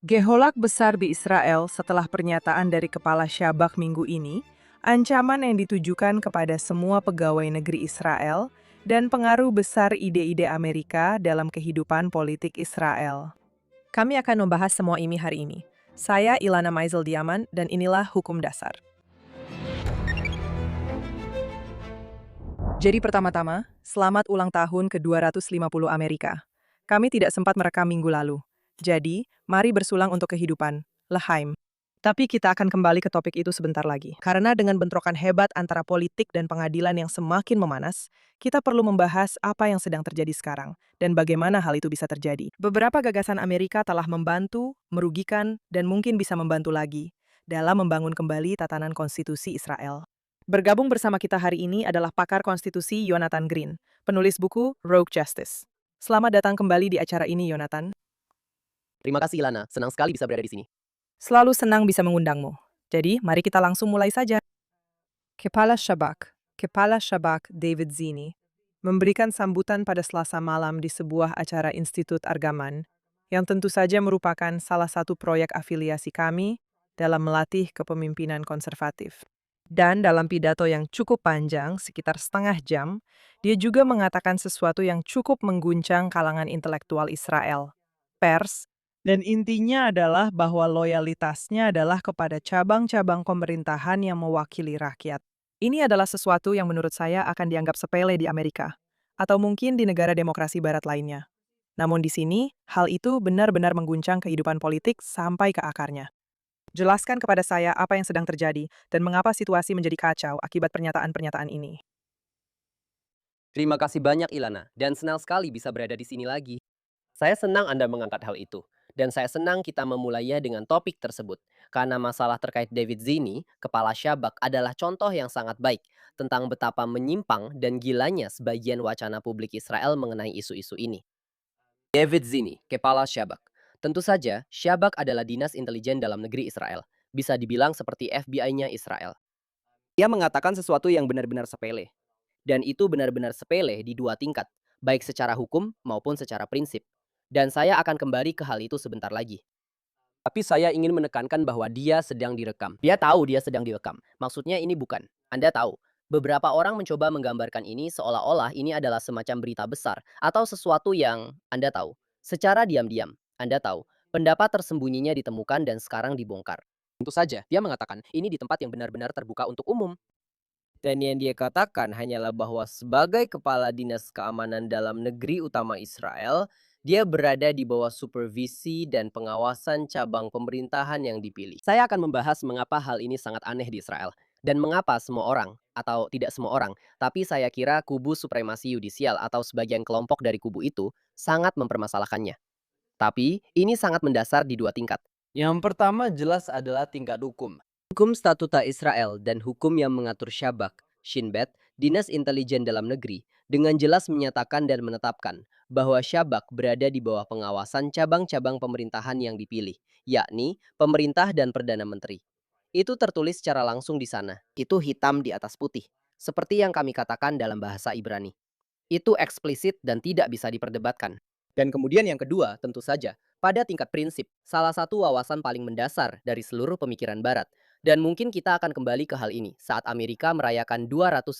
Geholak besar di Israel setelah pernyataan dari Kepala Syabak minggu ini, ancaman yang ditujukan kepada semua pegawai negeri Israel, dan pengaruh besar ide-ide Amerika dalam kehidupan politik Israel. Kami akan membahas semua ini hari ini. Saya Ilana Maisel Diaman, dan inilah Hukum Dasar. Jadi pertama-tama, selamat ulang tahun ke-250 Amerika. Kami tidak sempat merekam minggu lalu. Jadi, mari bersulang untuk kehidupan. L'chaim. Tapi kita akan kembali ke topik itu sebentar lagi. Karena dengan bentrokan hebat antara politik dan pengadilan yang semakin memanas, kita perlu membahas apa yang sedang terjadi sekarang dan bagaimana hal itu bisa terjadi. Beberapa gagasan Amerika telah membantu, merugikan, dan mungkin bisa membantu lagi dalam membangun kembali tatanan konstitusi Israel. Bergabung bersama kita hari ini adalah pakar konstitusi Yonathan Green, penulis buku Rogue Justice. Selamat datang kembali di acara ini, Yonathan. Terima kasih Ilana, senang sekali bisa berada di sini. Selalu senang bisa mengundangmu. Jadi, mari kita langsung mulai saja. Kepala Shabak David Zini, memberikan sambutan pada Selasa malam di sebuah acara Institut Argaman, yang tentu saja merupakan salah satu proyek afiliasi kami dalam melatih kepemimpinan konservatif. Dan dalam pidato yang cukup panjang, sekitar setengah jam, dia juga mengatakan sesuatu yang cukup mengguncang kalangan intelektual Israel, pers, dan intinya adalah bahwa loyalitasnya adalah kepada cabang-cabang pemerintahan yang mewakili rakyat. Ini adalah sesuatu yang menurut saya akan dianggap sepele di Amerika, atau mungkin di negara demokrasi barat lainnya. Namun di sini, hal itu benar-benar mengguncang kehidupan politik sampai ke akarnya. Jelaskan kepada saya apa yang sedang terjadi dan mengapa situasi menjadi kacau akibat pernyataan-pernyataan ini. Terima kasih banyak Ilana, dan senang sekali bisa berada di sini lagi. Saya senang Anda mengangkat hal itu, dan saya senang kita memulainya dengan topik tersebut. Karena masalah terkait David Zini, Kepala Syabak adalah contoh yang sangat baik tentang betapa menyimpang dan gilanya sebagian wacana publik Israel mengenai isu-isu ini. David Zini, Kepala Syabak. Tentu saja, Syabak adalah dinas intelijen dalam negeri Israel. Bisa dibilang seperti FBI-nya Israel. Dia mengatakan sesuatu yang benar-benar sepele. Dan itu benar-benar sepele di dua tingkat, baik secara hukum maupun secara prinsip. Dan saya akan kembali ke hal itu sebentar lagi. Tapi saya ingin menekankan bahwa dia sedang direkam. Dia tahu dia sedang direkam. Maksudnya ini bukan. Anda tahu, beberapa orang mencoba menggambarkan ini seolah-olah ini adalah semacam berita besar atau sesuatu yang Anda tahu. Secara diam-diam, Anda tahu, pendapat tersembunyinya ditemukan dan sekarang dibongkar. Tentu saja, dia mengatakan ini di tempat yang benar-benar terbuka untuk umum. Dan yang dia katakan hanyalah bahwa sebagai kepala dinas keamanan dalam negeri utama Israel, dia berada di bawah supervisi dan pengawasan cabang pemerintahan yang dipilih. Saya akan membahas mengapa hal ini sangat aneh di Israel. Dan mengapa semua orang, atau tidak semua orang, tapi saya kira kubu supremasi yudisial atau sebagian kelompok dari kubu itu sangat mempermasalahkannya. Tapi ini sangat mendasar di dua tingkat. Yang pertama jelas adalah tingkat hukum. Hukum statuta Israel dan hukum yang mengatur Syabak, Shin Bet, Dinas Intelijen Dalam Negeri, dengan jelas menyatakan dan menetapkan bahwa Syabak berada di bawah pengawasan cabang-cabang pemerintahan yang dipilih, yakni pemerintah dan Perdana Menteri. Itu tertulis secara langsung di sana. Itu hitam di atas putih, seperti yang kami katakan dalam bahasa Ibrani. Itu eksplisit dan tidak bisa diperdebatkan. Dan kemudian yang kedua, tentu saja, pada tingkat prinsip, salah satu wawasan paling mendasar dari seluruh pemikiran Barat. Dan mungkin kita akan kembali ke hal ini saat Amerika merayakan 250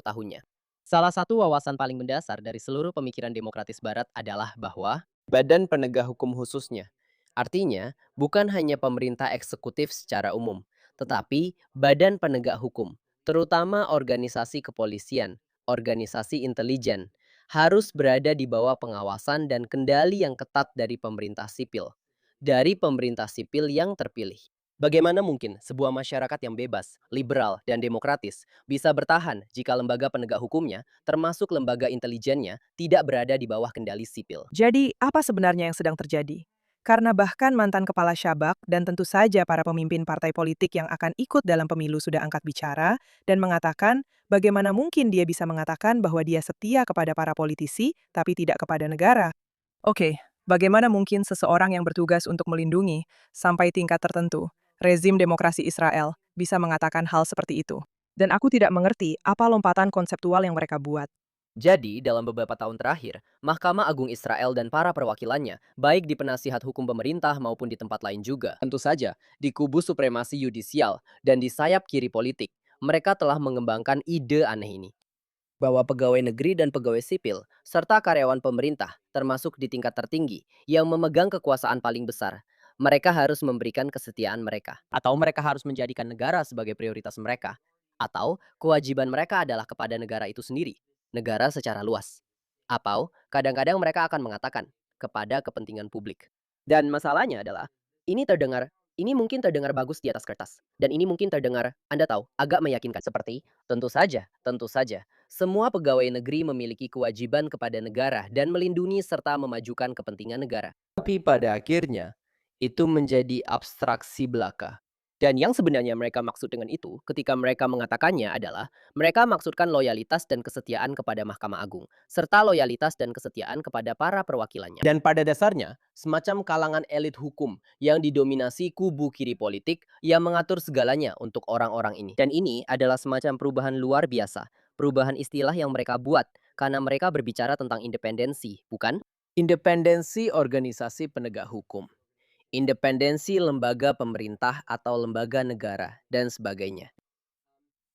tahunnya. Salah satu wawasan paling mendasar dari seluruh pemikiran demokratis Barat adalah bahwa badan penegak hukum khususnya. Artinya, bukan hanya pemerintah eksekutif secara umum, tetapi badan penegak hukum, terutama organisasi kepolisian, organisasi intelijen, harus berada di bawah pengawasan dan kendali yang ketat dari pemerintah sipil. Dari pemerintah sipil yang terpilih. Bagaimana mungkin sebuah masyarakat yang bebas, liberal, dan demokratis bisa bertahan jika lembaga penegak hukumnya, termasuk lembaga intelijennya, tidak berada di bawah kendali sipil? Jadi, apa sebenarnya yang sedang terjadi? Karena bahkan mantan kepala Syabak dan tentu saja para pemimpin partai politik yang akan ikut dalam pemilu sudah angkat bicara dan mengatakan bagaimana mungkin dia bisa mengatakan bahwa dia setia kepada para politisi tapi tidak kepada negara. Oke, bagaimana mungkin seseorang yang bertugas untuk melindungi sampai tingkat tertentu rezim demokrasi Israel bisa mengatakan hal seperti itu? Dan aku tidak mengerti apa lompatan konseptual yang mereka buat. Jadi, dalam beberapa tahun terakhir, Mahkamah Agung Israel dan para perwakilannya, baik di penasihat hukum pemerintah maupun di tempat lain juga, tentu saja di kubu supremasi yudisial dan di sayap kiri politik, mereka telah mengembangkan ide aneh ini. Bahwa pegawai negeri dan pegawai sipil, serta karyawan pemerintah, termasuk di tingkat tertinggi, yang memegang kekuasaan paling besar, mereka harus memberikan kesetiaan mereka. Atau mereka harus menjadikan negara sebagai prioritas mereka. Atau kewajiban mereka adalah kepada negara itu sendiri, negara secara luas. Atau kadang-kadang mereka akan mengatakan, kepada kepentingan publik. Dan masalahnya adalah, ini terdengar, ini mungkin terdengar bagus di atas kertas. Dan ini mungkin terdengar, Anda tahu, agak meyakinkan. Seperti, tentu saja, semua pegawai negeri memiliki kewajiban kepada negara dan melindungi serta memajukan kepentingan negara. Tapi pada akhirnya, itu menjadi abstraksi belaka. Dan yang sebenarnya mereka maksud dengan itu, ketika mereka mengatakannya adalah, mereka maksudkan loyalitas dan kesetiaan kepada Mahkamah Agung, serta loyalitas dan kesetiaan kepada para perwakilannya. Dan pada dasarnya, semacam kalangan elit hukum yang didominasi kubu kiri politik yang mengatur segalanya untuk orang-orang ini. Dan ini adalah semacam perubahan luar biasa, perubahan istilah yang mereka buat karena mereka berbicara tentang independensi, bukan? Independensi organisasi penegak hukum, independensi lembaga pemerintah atau lembaga negara, dan sebagainya.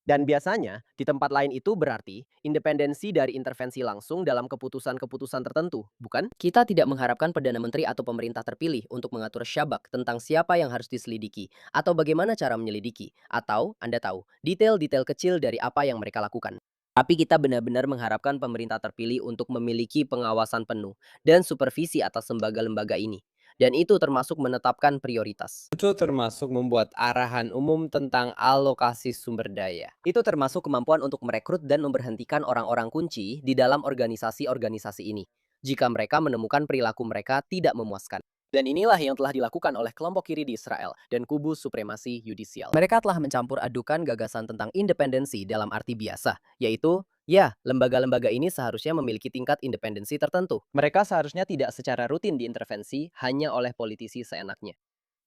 Dan biasanya, di tempat lain itu berarti independensi dari intervensi langsung dalam keputusan-keputusan tertentu, bukan? Kita tidak mengharapkan Perdana Menteri atau pemerintah terpilih untuk mengatur syabak tentang siapa yang harus diselidiki, atau bagaimana cara menyelidiki, atau, Anda tahu, detail-detail kecil dari apa yang mereka lakukan. Tapi kita benar-benar mengharapkan pemerintah terpilih untuk memiliki pengawasan penuh dan supervisi atas lembaga-lembaga ini. Dan itu termasuk menetapkan prioritas. Itu termasuk membuat arahan umum tentang alokasi sumber daya. Itu termasuk kemampuan untuk merekrut dan memberhentikan orang-orang kunci di dalam organisasi-organisasi ini, jika mereka menemukan perilaku mereka tidak memuaskan. Dan inilah yang telah dilakukan oleh kelompok kiri di Israel dan kubu supremasi yudisial. Mereka telah mencampur adukan gagasan tentang independensi dalam arti biasa, yaitu, ya, lembaga-lembaga ini seharusnya memiliki tingkat independensi tertentu. Mereka seharusnya tidak secara rutin diintervensi hanya oleh politisi seenaknya.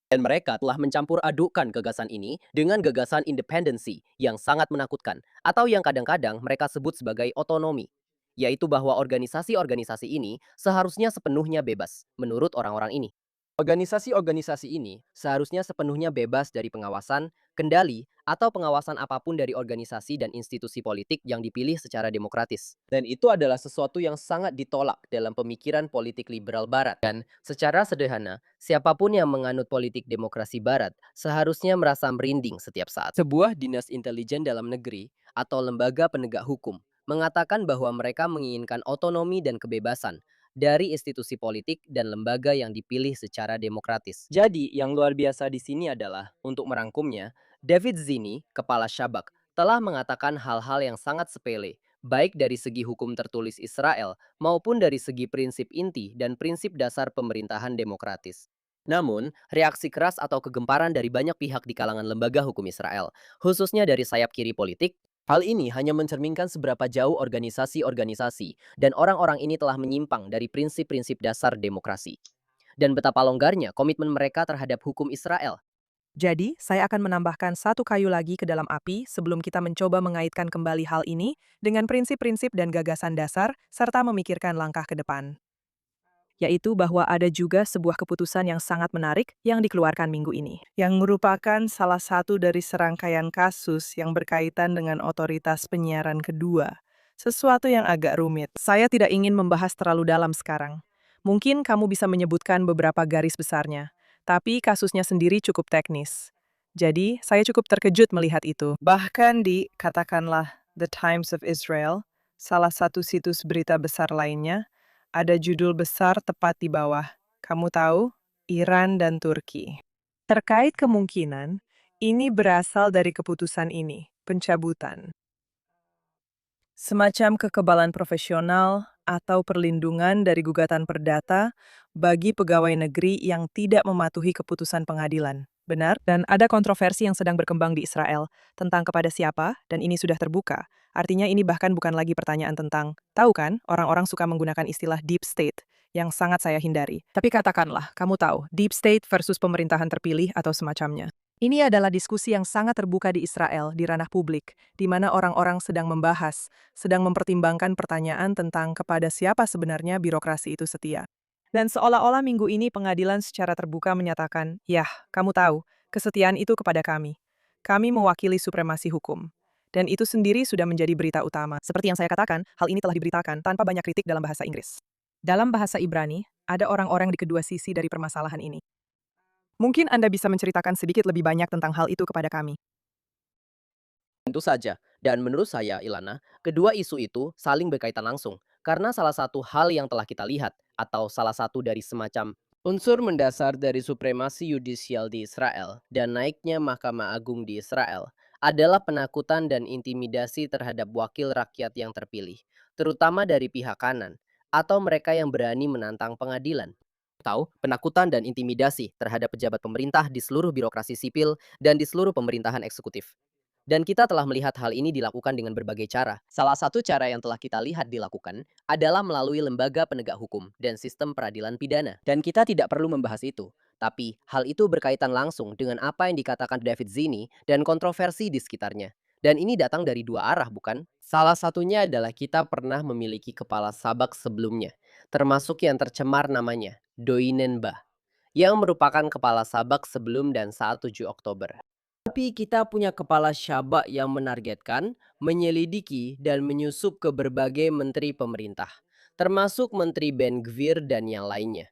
Dan mereka telah mencampur adukan gagasan ini dengan gagasan independensi yang sangat menakutkan, atau yang kadang-kadang mereka sebut sebagai otonomi, yaitu bahwa organisasi-organisasi ini seharusnya sepenuhnya bebas, menurut orang-orang ini. Organisasi-organisasi ini seharusnya sepenuhnya bebas dari pengawasan, kendali, atau pengawasan apapun dari organisasi dan institusi politik yang dipilih secara demokratis. Dan itu adalah sesuatu yang sangat ditolak dalam pemikiran politik liberal Barat. Dan secara sederhana, siapapun yang menganut politik demokrasi Barat seharusnya merasa merinding setiap saat. Sebuah dinas intelijen dalam negeri atau lembaga penegak hukum mengatakan bahwa mereka menginginkan otonomi dan kebebasan dari institusi politik dan lembaga yang dipilih secara demokratis. Jadi, yang luar biasa di sini adalah, untuk merangkumnya, David Zini, kepala Syabak, telah mengatakan hal-hal yang sangat sepele, baik dari segi hukum tertulis Israel maupun dari segi prinsip inti dan prinsip dasar pemerintahan demokratis. Namun, reaksi keras atau kegemparan dari banyak pihak di kalangan lembaga hukum Israel, khususnya dari sayap kiri politik, hal ini hanya mencerminkan seberapa jauh organisasi-organisasi dan orang-orang ini telah menyimpang dari prinsip-prinsip dasar demokrasi. Dan betapa longgarnya komitmen mereka terhadap hukum Israel. Jadi, saya akan menambahkan satu kayu lagi ke dalam api sebelum kita mencoba mengaitkan kembali hal ini dengan prinsip-prinsip dan gagasan dasar serta memikirkan langkah ke depan. Yaitu bahwa ada juga sebuah keputusan yang sangat menarik yang dikeluarkan minggu ini, yang merupakan salah satu dari serangkaian kasus yang berkaitan dengan otoritas penyiaran kedua. Sesuatu yang agak rumit. Saya tidak ingin membahas terlalu dalam sekarang. Mungkin kamu bisa menyebutkan beberapa garis besarnya, tapi kasusnya sendiri cukup teknis. Jadi, saya cukup terkejut melihat itu. Bahkan di, katakanlah, The Times of Israel, salah satu situs berita besar lainnya, ada judul besar tepat di bawah. Kamu tahu? Iran dan Turki. Terkait kemungkinan, ini berasal dari keputusan ini, pencabutan. Semacam kekebalan profesional atau perlindungan dari gugatan perdata bagi pegawai negeri yang tidak mematuhi keputusan pengadilan. Benar? Dan ada kontroversi yang sedang berkembang di Israel tentang kepada siapa, dan ini sudah terbuka. Artinya ini bahkan bukan lagi pertanyaan tentang, tahu kan, orang-orang suka menggunakan istilah deep state, yang sangat saya hindari. Tapi katakanlah, kamu tahu, deep state versus pemerintahan terpilih atau semacamnya. Ini adalah diskusi yang sangat terbuka di Israel, di ranah publik, di mana orang-orang sedang membahas, sedang mempertimbangkan pertanyaan tentang kepada siapa sebenarnya birokrasi itu setia. Dan seolah-olah minggu ini pengadilan secara terbuka menyatakan, "Yah, kamu tahu, kesetiaan itu kepada kami. Kami mewakili supremasi hukum." Dan itu sendiri sudah menjadi berita utama. Seperti yang saya katakan, hal ini telah diberitakan tanpa banyak kritik dalam bahasa Inggris. Dalam bahasa Ibrani, ada orang-orang di kedua sisi dari permasalahan ini. Mungkin Anda bisa menceritakan sedikit lebih banyak tentang hal itu kepada kami. Tentu saja. Dan menurut saya, Ilana, kedua isu itu saling berkaitan langsung. Karena salah satu hal yang telah kita lihat, atau salah satu dari semacam unsur mendasar dari supremasi yudisial di Israel dan naiknya Mahkamah Agung di Israel adalah penakutan dan intimidasi terhadap wakil rakyat yang terpilih, terutama dari pihak kanan, atau mereka yang berani menantang pengadilan. Tahu, penakutan dan intimidasi terhadap pejabat pemerintah di seluruh birokrasi sipil dan di seluruh pemerintahan eksekutif. Dan kita telah melihat hal ini dilakukan dengan berbagai cara. Salah satu cara yang telah kita lihat dilakukan adalah melalui lembaga penegak hukum dan sistem peradilan pidana. Dan kita tidak perlu membahas itu. Tapi hal itu berkaitan langsung dengan apa yang dikatakan David Zini dan kontroversi di sekitarnya. Dan ini datang dari dua arah, bukan? Salah satunya adalah kita pernah memiliki kepala sabak sebelumnya, termasuk yang tercemar namanya, Doinenbah, yang merupakan kepala sabak sebelum dan saat 7 Oktober. Tapi kita punya kepala syabak yang menargetkan, menyelidiki, dan menyusup ke berbagai menteri pemerintah, termasuk Menteri Ben Gvir dan yang lainnya.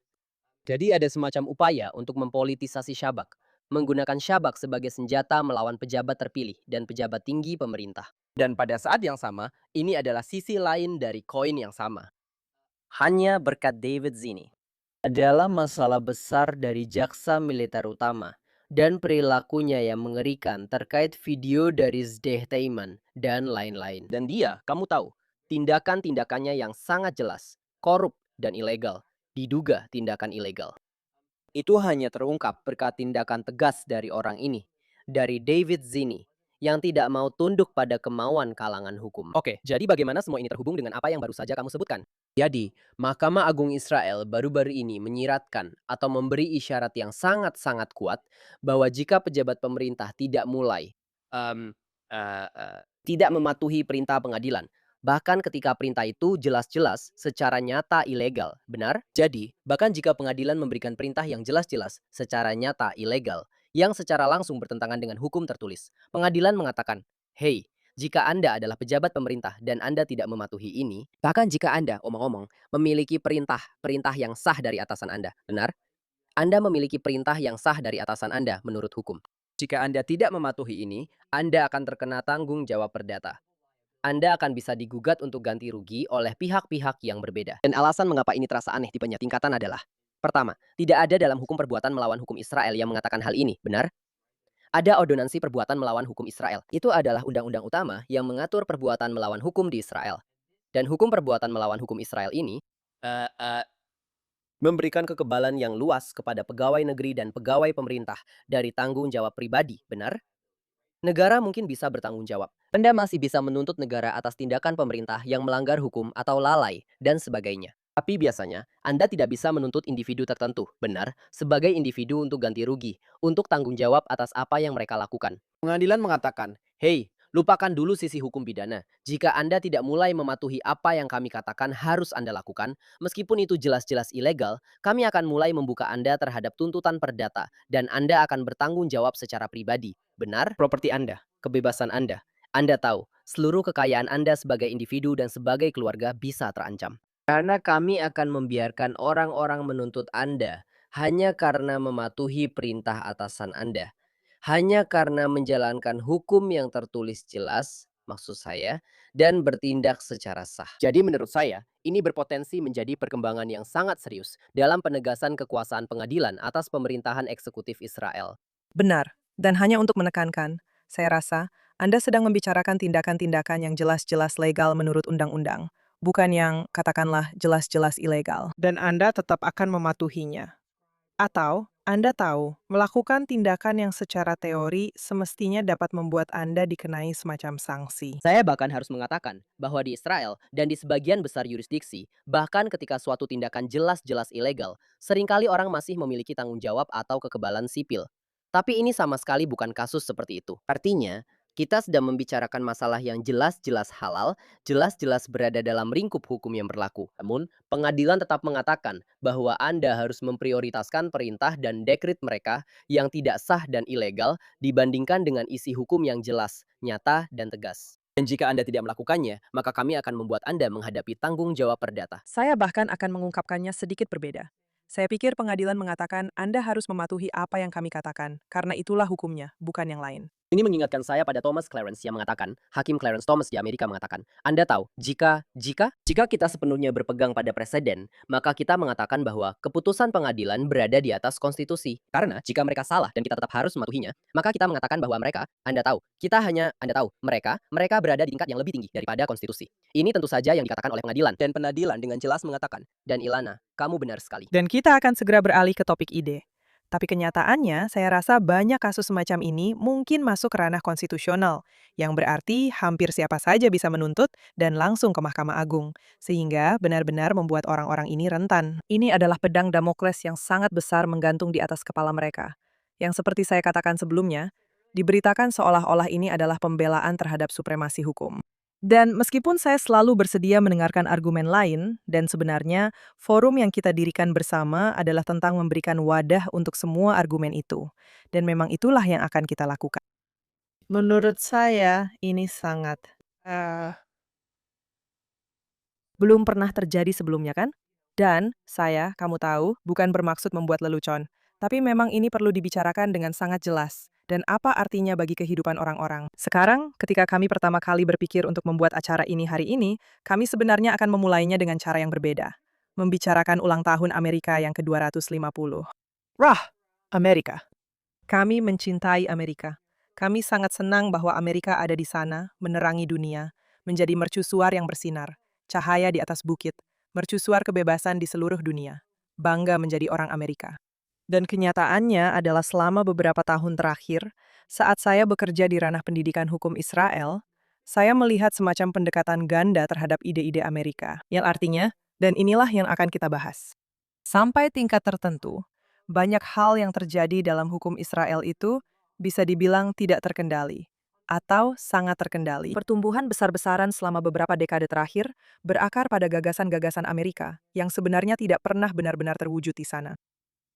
Jadi ada semacam upaya untuk mempolitisasi syabak, menggunakan syabak sebagai senjata melawan pejabat terpilih dan pejabat tinggi pemerintah. Dan pada saat yang sama, ini adalah sisi lain dari koin yang sama. Hanya berkat David Zini adalah masalah besar dari jaksa militer utama dan perilakunya yang mengerikan terkait video dari Zdeh Teiman dan lain-lain. Dan dia, kamu tahu, tindakan-tindakannya yang sangat jelas, korup dan ilegal, diduga tindakan ilegal. Itu hanya terungkap berkat tindakan tegas dari orang ini, dari David Zini, yang tidak mau tunduk pada kemauan kalangan hukum. Oke, jadi bagaimana semua ini terhubung dengan apa yang baru saja kamu sebutkan? Jadi, Mahkamah Agung Israel baru-baru ini menyiratkan atau memberi isyarat yang sangat-sangat kuat bahwa jika pejabat pemerintah tidak mulai em, tidak mematuhi perintah pengadilan, bahkan ketika perintah itu jelas-jelas secara nyata ilegal, benar? Jadi, bahkan jika pengadilan memberikan perintah yang jelas-jelas secara nyata ilegal, yang secara langsung bertentangan dengan hukum tertulis, pengadilan mengatakan, "Hei, jika Anda adalah pejabat pemerintah dan Anda tidak mematuhi ini, bahkan jika Anda, omong-omong, memiliki perintah yang sah dari atasan Anda, benar? Anda memiliki perintah yang sah dari atasan Anda menurut hukum. Jika Anda tidak mematuhi ini, Anda akan terkena tanggung jawab perdata. Anda akan bisa digugat untuk ganti rugi oleh pihak-pihak yang berbeda." Dan alasan mengapa ini terasa aneh di banyak tingkatan adalah, pertama, tidak ada dalam hukum perbuatan melawan hukum Israel yang mengatakan hal ini, benar? Ada ordonansi perbuatan melawan hukum Israel. Itu adalah undang-undang utama yang mengatur perbuatan melawan hukum di Israel. Dan hukum perbuatan melawan hukum Israel ini memberikan kekebalan yang luas kepada pegawai negeri dan pegawai pemerintah dari tanggung jawab pribadi, benar? Negara mungkin bisa bertanggung jawab. Anda masih bisa menuntut negara atas tindakan pemerintah yang melanggar hukum atau lalai, dan sebagainya. Tapi biasanya, Anda tidak bisa menuntut individu tertentu, benar, sebagai individu untuk ganti rugi, untuk tanggung jawab atas apa yang mereka lakukan. Pengadilan mengatakan, "Hei, lupakan dulu sisi hukum pidana. Jika Anda tidak mulai mematuhi apa yang kami katakan harus Anda lakukan, meskipun itu jelas-jelas ilegal, kami akan mulai membuka Anda terhadap tuntutan perdata, dan Anda akan bertanggung jawab secara pribadi. Benar, properti Anda, kebebasan Anda. Anda tahu, seluruh kekayaan Anda sebagai individu dan sebagai keluarga bisa terancam. Karena kami akan membiarkan orang-orang menuntut Anda hanya karena mematuhi perintah atasan Anda. Hanya karena menjalankan hukum yang tertulis jelas, maksud saya, dan bertindak secara sah. Jadi menurut saya, ini berpotensi menjadi perkembangan yang sangat serius dalam penegasan kekuasaan pengadilan atas pemerintahan eksekutif Israel. Benar, dan hanya untuk menekankan, saya rasa Anda sedang membicarakan tindakan-tindakan yang jelas-jelas legal menurut undang-undang, bukan yang, katakanlah, jelas-jelas ilegal. Dan Anda tetap akan mematuhinya. Atau, Anda tahu, melakukan tindakan yang secara teori semestinya dapat membuat Anda dikenai semacam sanksi. Saya bahkan harus mengatakan bahwa di Israel dan di sebagian besar yurisdiksi, bahkan ketika suatu tindakan jelas-jelas ilegal, seringkali orang masih memiliki tanggung jawab atau kekebalan sipil. Tapi ini sama sekali bukan kasus seperti itu. Artinya, kita sedang membicarakan masalah yang jelas-jelas halal, jelas-jelas berada dalam lingkup hukum yang berlaku. Namun, pengadilan tetap mengatakan bahwa Anda harus memprioritaskan perintah dan dekrit mereka yang tidak sah dan ilegal dibandingkan dengan isi hukum yang jelas, nyata, dan tegas. Dan jika Anda tidak melakukannya, maka kami akan membuat Anda menghadapi tanggung jawab perdata. Saya bahkan akan mengungkapkannya sedikit berbeda. Saya pikir pengadilan mengatakan Anda harus mematuhi apa yang kami katakan, karena itulah hukumnya, bukan yang lain. Ini mengingatkan saya pada Thomas Clarence yang mengatakan, Hakim Clarence Thomas di Amerika mengatakan, Anda tahu, jika kita sepenuhnya berpegang pada preseden, maka kita mengatakan bahwa keputusan pengadilan berada di atas konstitusi. Karena jika mereka salah dan kita tetap harus mematuhinya, maka kita mengatakan bahwa Anda tahu, mereka berada di tingkat yang lebih tinggi daripada konstitusi. Ini tentu saja yang dikatakan oleh pengadilan. Dan pengadilan dengan jelas mengatakan, dan Ilana, kamu benar sekali. Dan kita akan segera beralih ke topik ide. Tapi kenyataannya, saya rasa banyak kasus semacam ini mungkin masuk ke ranah konstitusional, yang berarti hampir siapa saja bisa menuntut dan langsung ke Mahkamah Agung, sehingga benar-benar membuat orang-orang ini rentan. Ini adalah pedang Damokles yang sangat besar menggantung di atas kepala mereka, yang seperti saya katakan sebelumnya, diberitakan seolah-olah ini adalah pembelaan terhadap supremasi hukum. Dan meskipun saya selalu bersedia mendengarkan argumen lain, dan sebenarnya forum yang kita dirikan bersama adalah tentang memberikan wadah untuk semua argumen itu. Dan memang itulah yang akan kita lakukan. Menurut saya, ini sangat belum pernah terjadi sebelumnya kan? Dan saya, kamu tahu, bukan bermaksud membuat lelucon. Tapi memang ini perlu dibicarakan dengan sangat jelas. Dan apa artinya bagi kehidupan orang-orang. Sekarang, ketika kami pertama kali berpikir untuk membuat acara ini hari ini, kami sebenarnya akan memulainya dengan cara yang berbeda. Membicarakan ulang tahun Amerika yang ke-250. Rah, Amerika. Kami mencintai Amerika. Kami sangat senang bahwa Amerika ada di sana, menerangi dunia, menjadi mercusuar yang bersinar, cahaya di atas bukit, mercusuar kebebasan di seluruh dunia. Bangga menjadi orang Amerika. Dan kenyataannya adalah selama beberapa tahun terakhir, saat saya bekerja di ranah pendidikan hukum Israel, saya melihat semacam pendekatan ganda terhadap ide-ide Amerika, yang artinya, dan inilah yang akan kita bahas. Sampai tingkat tertentu, banyak hal yang terjadi dalam hukum Israel itu bisa dibilang tidak terkendali, atau sangat terkendali. Pertumbuhan besar-besaran selama beberapa dekade terakhir berakar pada gagasan-gagasan Amerika, yang sebenarnya tidak pernah benar-benar terwujud di sana.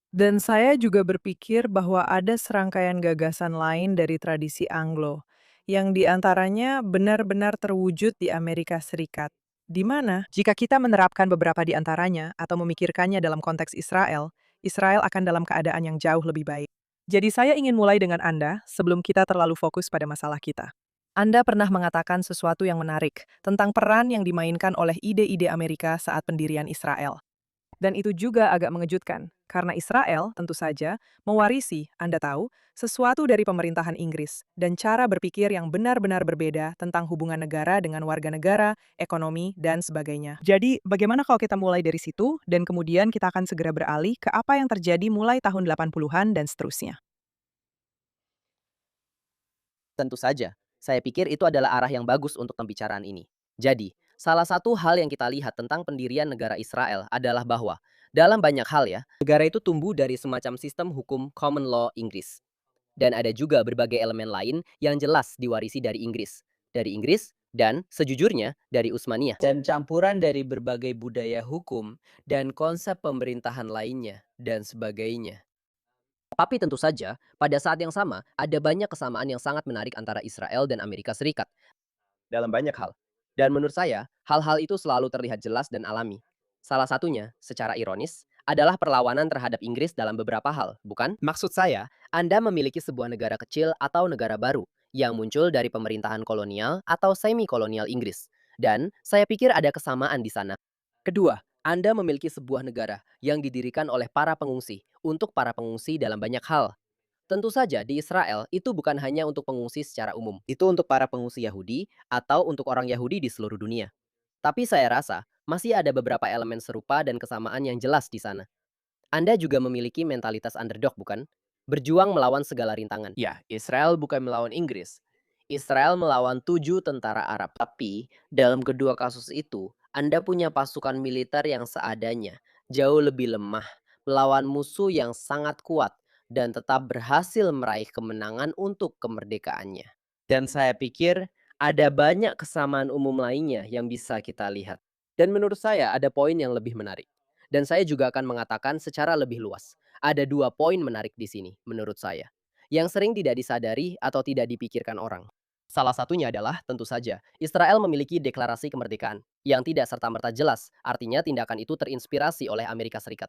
Dan saya juga berpikir bahwa ada serangkaian gagasan lain dari tradisi Anglo, yang diantaranya benar-benar terwujud di Amerika Serikat. Di mana, jika kita menerapkan beberapa di antaranya atau memikirkannya dalam konteks Israel, Israel akan dalam keadaan yang jauh lebih baik. Jadi saya ingin mulai dengan Anda sebelum kita terlalu fokus pada masalah kita. Anda pernah mengatakan sesuatu yang menarik tentang peran yang dimainkan oleh ide-ide Amerika saat pendirian Israel. Dan itu juga agak mengejutkan, karena Israel, tentu saja, mewarisi, Anda tahu, sesuatu dari pemerintahan Inggris, dan cara berpikir yang benar-benar berbeda tentang hubungan negara dengan warga negara, ekonomi, dan sebagainya. Jadi, bagaimana kalau kita mulai dari situ, dan kemudian kita akan segera beralih ke apa yang terjadi mulai tahun 80-an dan seterusnya. Tentu saja, saya pikir itu adalah arah yang bagus untuk pembicaraan ini. Jadi, salah satu hal yang kita lihat tentang pendirian negara Israel adalah bahwa, dalam banyak hal ya, negara itu tumbuh dari semacam sistem hukum common law Inggris. Dan ada juga berbagai elemen lain yang jelas diwarisi dari Inggris, dan sejujurnya dari Utsmaniyah. Dan campuran dari berbagai budaya hukum dan konsep pemerintahan lainnya, dan sebagainya. Tapi tentu saja, pada saat yang sama, ada banyak kesamaan yang sangat menarik antara Israel dan Amerika Serikat dalam banyak hal. Dan menurut saya, hal-hal itu selalu terlihat jelas dan alami. Salah satunya, secara ironis, adalah perlawanan terhadap Inggris dalam beberapa hal, bukan? Maksud saya, Anda memiliki sebuah negara kecil atau negara baru yang muncul dari pemerintahan kolonial atau semi-kolonial Inggris. Dan saya pikir ada kesamaan di sana. Kedua, Anda memiliki sebuah negara yang didirikan oleh para pengungsi untuk para pengungsi dalam banyak hal. Tentu saja di Israel itu bukan hanya untuk pengungsi secara umum. Itu untuk para pengungsi Yahudi atau untuk orang Yahudi di seluruh dunia. Tapi saya rasa masih ada beberapa elemen serupa dan kesamaan yang jelas di sana. Anda juga memiliki mentalitas underdog, bukan? Berjuang melawan segala rintangan. Ya, Israel bukan melawan Inggris. Israel melawan 7 tentara Arab. Tapi, dalam kedua kasus itu, Anda punya pasukan militer yang seadanya, jauh lebih lemah, melawan musuh yang sangat kuat, dan tetap berhasil meraih kemenangan untuk kemerdekaannya. Dan saya pikir ada banyak kesamaan umum lainnya yang bisa kita lihat. Dan menurut saya ada poin yang lebih menarik. Dan saya juga akan mengatakan secara lebih luas. Ada dua poin menarik di sini menurut saya. Yang sering tidak disadari atau tidak dipikirkan orang. Salah satunya adalah tentu saja Israel memiliki deklarasi kemerdekaan yang tidak serta-merta jelas, artinya tindakan itu terinspirasi oleh Amerika Serikat.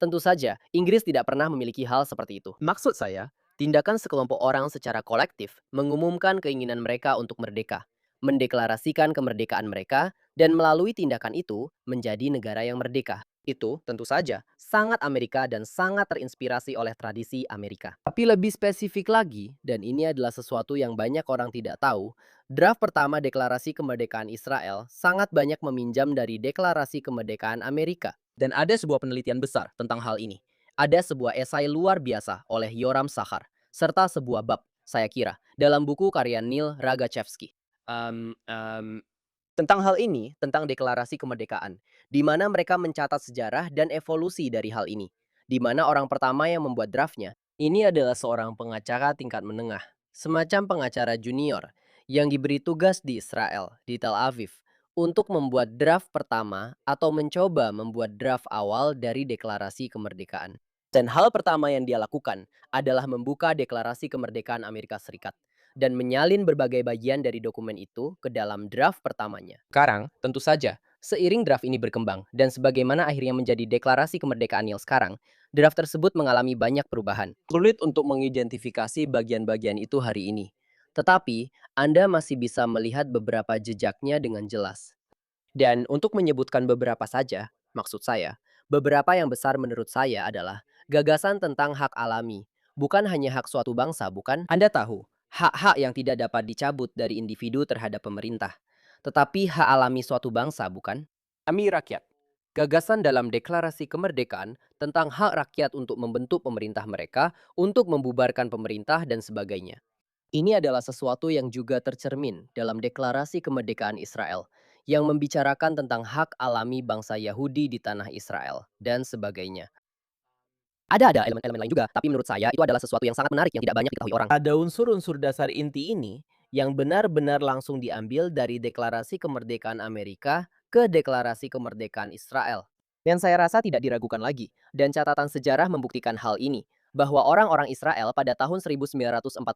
Tentu saja, Inggris tidak pernah memiliki hal seperti itu. Maksud saya, tindakan sekelompok orang secara kolektif mengumumkan keinginan mereka untuk merdeka, mendeklarasikan kemerdekaan mereka, dan melalui tindakan itu menjadi negara yang merdeka. Itu tentu saja sangat Amerika dan sangat terinspirasi oleh tradisi Amerika. Tapi lebih spesifik lagi, dan ini adalah sesuatu yang banyak orang tidak tahu, draft pertama deklarasi kemerdekaan Israel sangat banyak meminjam dari deklarasi kemerdekaan Amerika. Dan ada sebuah penelitian besar tentang hal ini. Ada sebuah esai luar biasa oleh Yoram Sachar, serta sebuah bab, saya kira, dalam buku karya Neil Ragachevsky. Em, em, Tentang hal ini, tentang deklarasi kemerdekaan, di mana mereka mencatat sejarah dan evolusi dari hal ini. Di mana orang pertama yang membuat draftnya, ini adalah seorang pengacara tingkat menengah, semacam pengacara junior, yang diberi tugas di Israel, di Tel Aviv, untuk membuat draft pertama atau mencoba membuat draft awal dari deklarasi kemerdekaan. Dan hal pertama yang dia lakukan adalah membuka deklarasi kemerdekaan Amerika Serikat dan menyalin berbagai bagian dari dokumen itu ke dalam draft pertamanya. Sekarang, tentu saja, seiring draft ini berkembang dan sebagaimana akhirnya menjadi deklarasi kemerdekaan yang sekarang, draft tersebut mengalami banyak perubahan. Sulit untuk mengidentifikasi bagian-bagian itu hari ini. Tetapi, Anda masih bisa melihat beberapa jejaknya dengan jelas. Dan untuk menyebutkan beberapa saja, maksud saya, beberapa yang besar menurut saya adalah gagasan tentang hak alami, bukan hanya hak suatu bangsa, bukan? Anda tahu, hak-hak yang tidak dapat dicabut dari individu terhadap pemerintah, tetapi hak alami suatu bangsa, bukan? Kami rakyat. Gagasan dalam deklarasi kemerdekaan tentang hak rakyat untuk membentuk pemerintah mereka, untuk membubarkan pemerintah dan sebagainya. Ini adalah sesuatu yang juga tercermin dalam deklarasi kemerdekaan Israel, yang membicarakan tentang hak alami bangsa Yahudi di tanah Israel, dan sebagainya. Ada elemen-elemen lain juga, tapi menurut saya itu adalah sesuatu yang sangat menarik yang tidak banyak diketahui orang. Ada unsur-unsur dasar inti ini yang benar-benar langsung diambil dari deklarasi kemerdekaan Amerika ke deklarasi kemerdekaan Israel. Dan saya rasa tidak diragukan lagi, dan catatan sejarah membuktikan hal ini, bahwa orang-orang Israel pada tahun 1948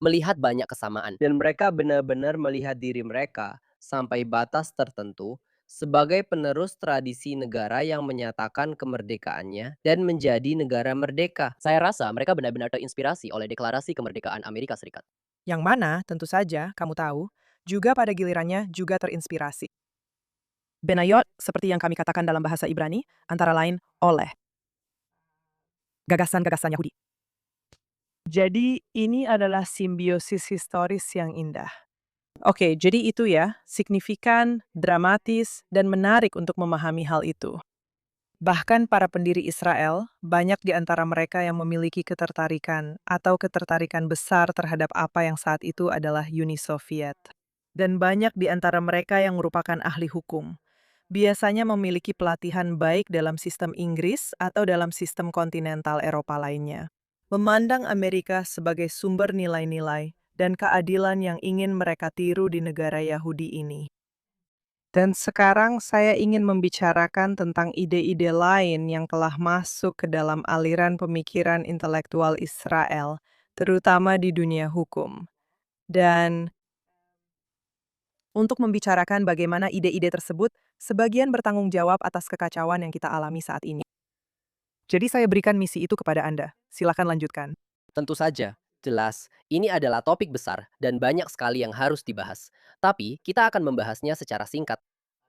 melihat banyak kesamaan. Dan mereka benar-benar melihat diri mereka sampai batas tertentu sebagai penerus tradisi negara yang menyatakan kemerdekaannya dan menjadi negara merdeka. Saya rasa mereka benar-benar terinspirasi oleh deklarasi kemerdekaan Amerika Serikat. Yang mana, tentu saja, kamu tahu, juga pada gilirannya juga terinspirasi. Benayot, seperti yang kami katakan dalam bahasa Ibrani, antara lain oleh gagasan-gagasan Yahudi. Jadi, ini adalah simbiosis historis yang indah. Oke, jadi itu ya, signifikan, dramatis, dan menarik untuk memahami hal itu. Bahkan para pendiri Israel, banyak di antara mereka yang memiliki ketertarikan atau ketertarikan besar terhadap apa yang saat itu adalah Uni Soviet. Dan banyak di antara mereka yang merupakan ahli hukum. Biasanya memiliki pelatihan baik dalam sistem Inggris atau dalam sistem kontinental Eropa lainnya. Memandang Amerika sebagai sumber nilai-nilai dan keadilan yang ingin mereka tiru di negara Yahudi ini. Dan sekarang saya ingin membicarakan tentang ide-ide lain yang telah masuk ke dalam aliran pemikiran intelektual Israel, terutama di dunia hukum. Dan untuk membicarakan bagaimana ide-ide tersebut, sebagian bertanggung jawab atas kekacauan yang kita alami saat ini. Jadi saya berikan misi itu kepada Anda. Silakan lanjutkan. Tentu saja, jelas, ini adalah topik besar dan banyak sekali yang harus dibahas. Tapi kita akan membahasnya secara singkat.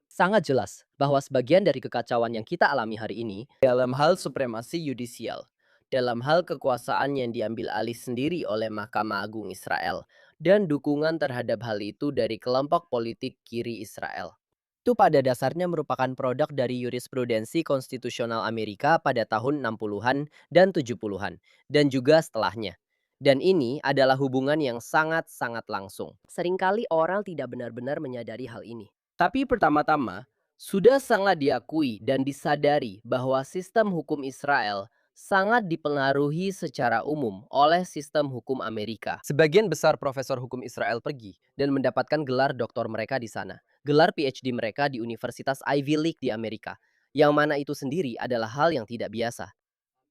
Sangat jelas bahwa sebagian dari kekacauan yang kita alami hari ini dalam hal supremasi yudisial, dalam hal kekuasaan yang diambil alih sendiri oleh Mahkamah Agung Israel, dan dukungan terhadap hal itu dari kelompok politik kiri Israel. Itu pada dasarnya merupakan produk dari jurisprudensi konstitusional Amerika pada tahun 60-an dan 70-an, dan juga setelahnya. Dan ini adalah hubungan yang sangat-sangat langsung. Seringkali orang tidak benar-benar menyadari hal ini. Tapi pertama-tama, sudah sangat diakui dan disadari bahwa sistem hukum Israel sangat dipengaruhi secara umum oleh sistem hukum Amerika. Sebagian besar profesor hukum Israel pergi dan mendapatkan gelar doktor mereka di sana, gelar PhD mereka di Universitas Ivy League di Amerika, yang mana itu sendiri adalah hal yang tidak biasa.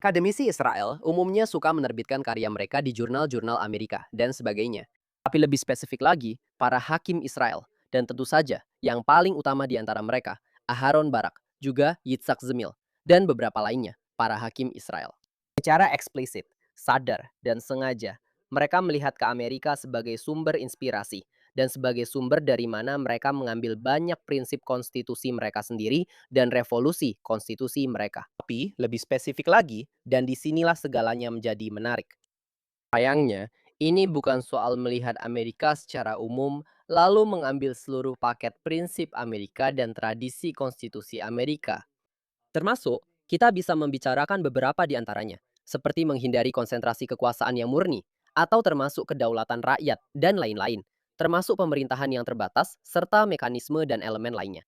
Akademisi Israel umumnya suka menerbitkan karya mereka di jurnal-jurnal Amerika dan sebagainya. Tapi lebih spesifik lagi, para hakim Israel, dan tentu saja yang paling utama di antara mereka, Aharon Barak, juga Yitzhak Zemil, dan beberapa lainnya, para hakim Israel. Secara eksplisit, sadar, dan sengaja, mereka melihat ke Amerika sebagai sumber inspirasi dan sebagai sumber dari mana mereka mengambil banyak prinsip konstitusi mereka sendiri dan revolusi konstitusi mereka. Tapi lebih spesifik lagi, dan disinilah segalanya menjadi menarik. Sayangnya, ini bukan soal melihat Amerika secara umum, lalu mengambil seluruh paket prinsip Amerika dan tradisi konstitusi Amerika. Termasuk, kita bisa membicarakan beberapa di antaranya, seperti menghindari konsentrasi kekuasaan yang murni, atau termasuk kedaulatan rakyat, dan lain-lain, termasuk pemerintahan yang terbatas, serta mekanisme dan elemen lainnya.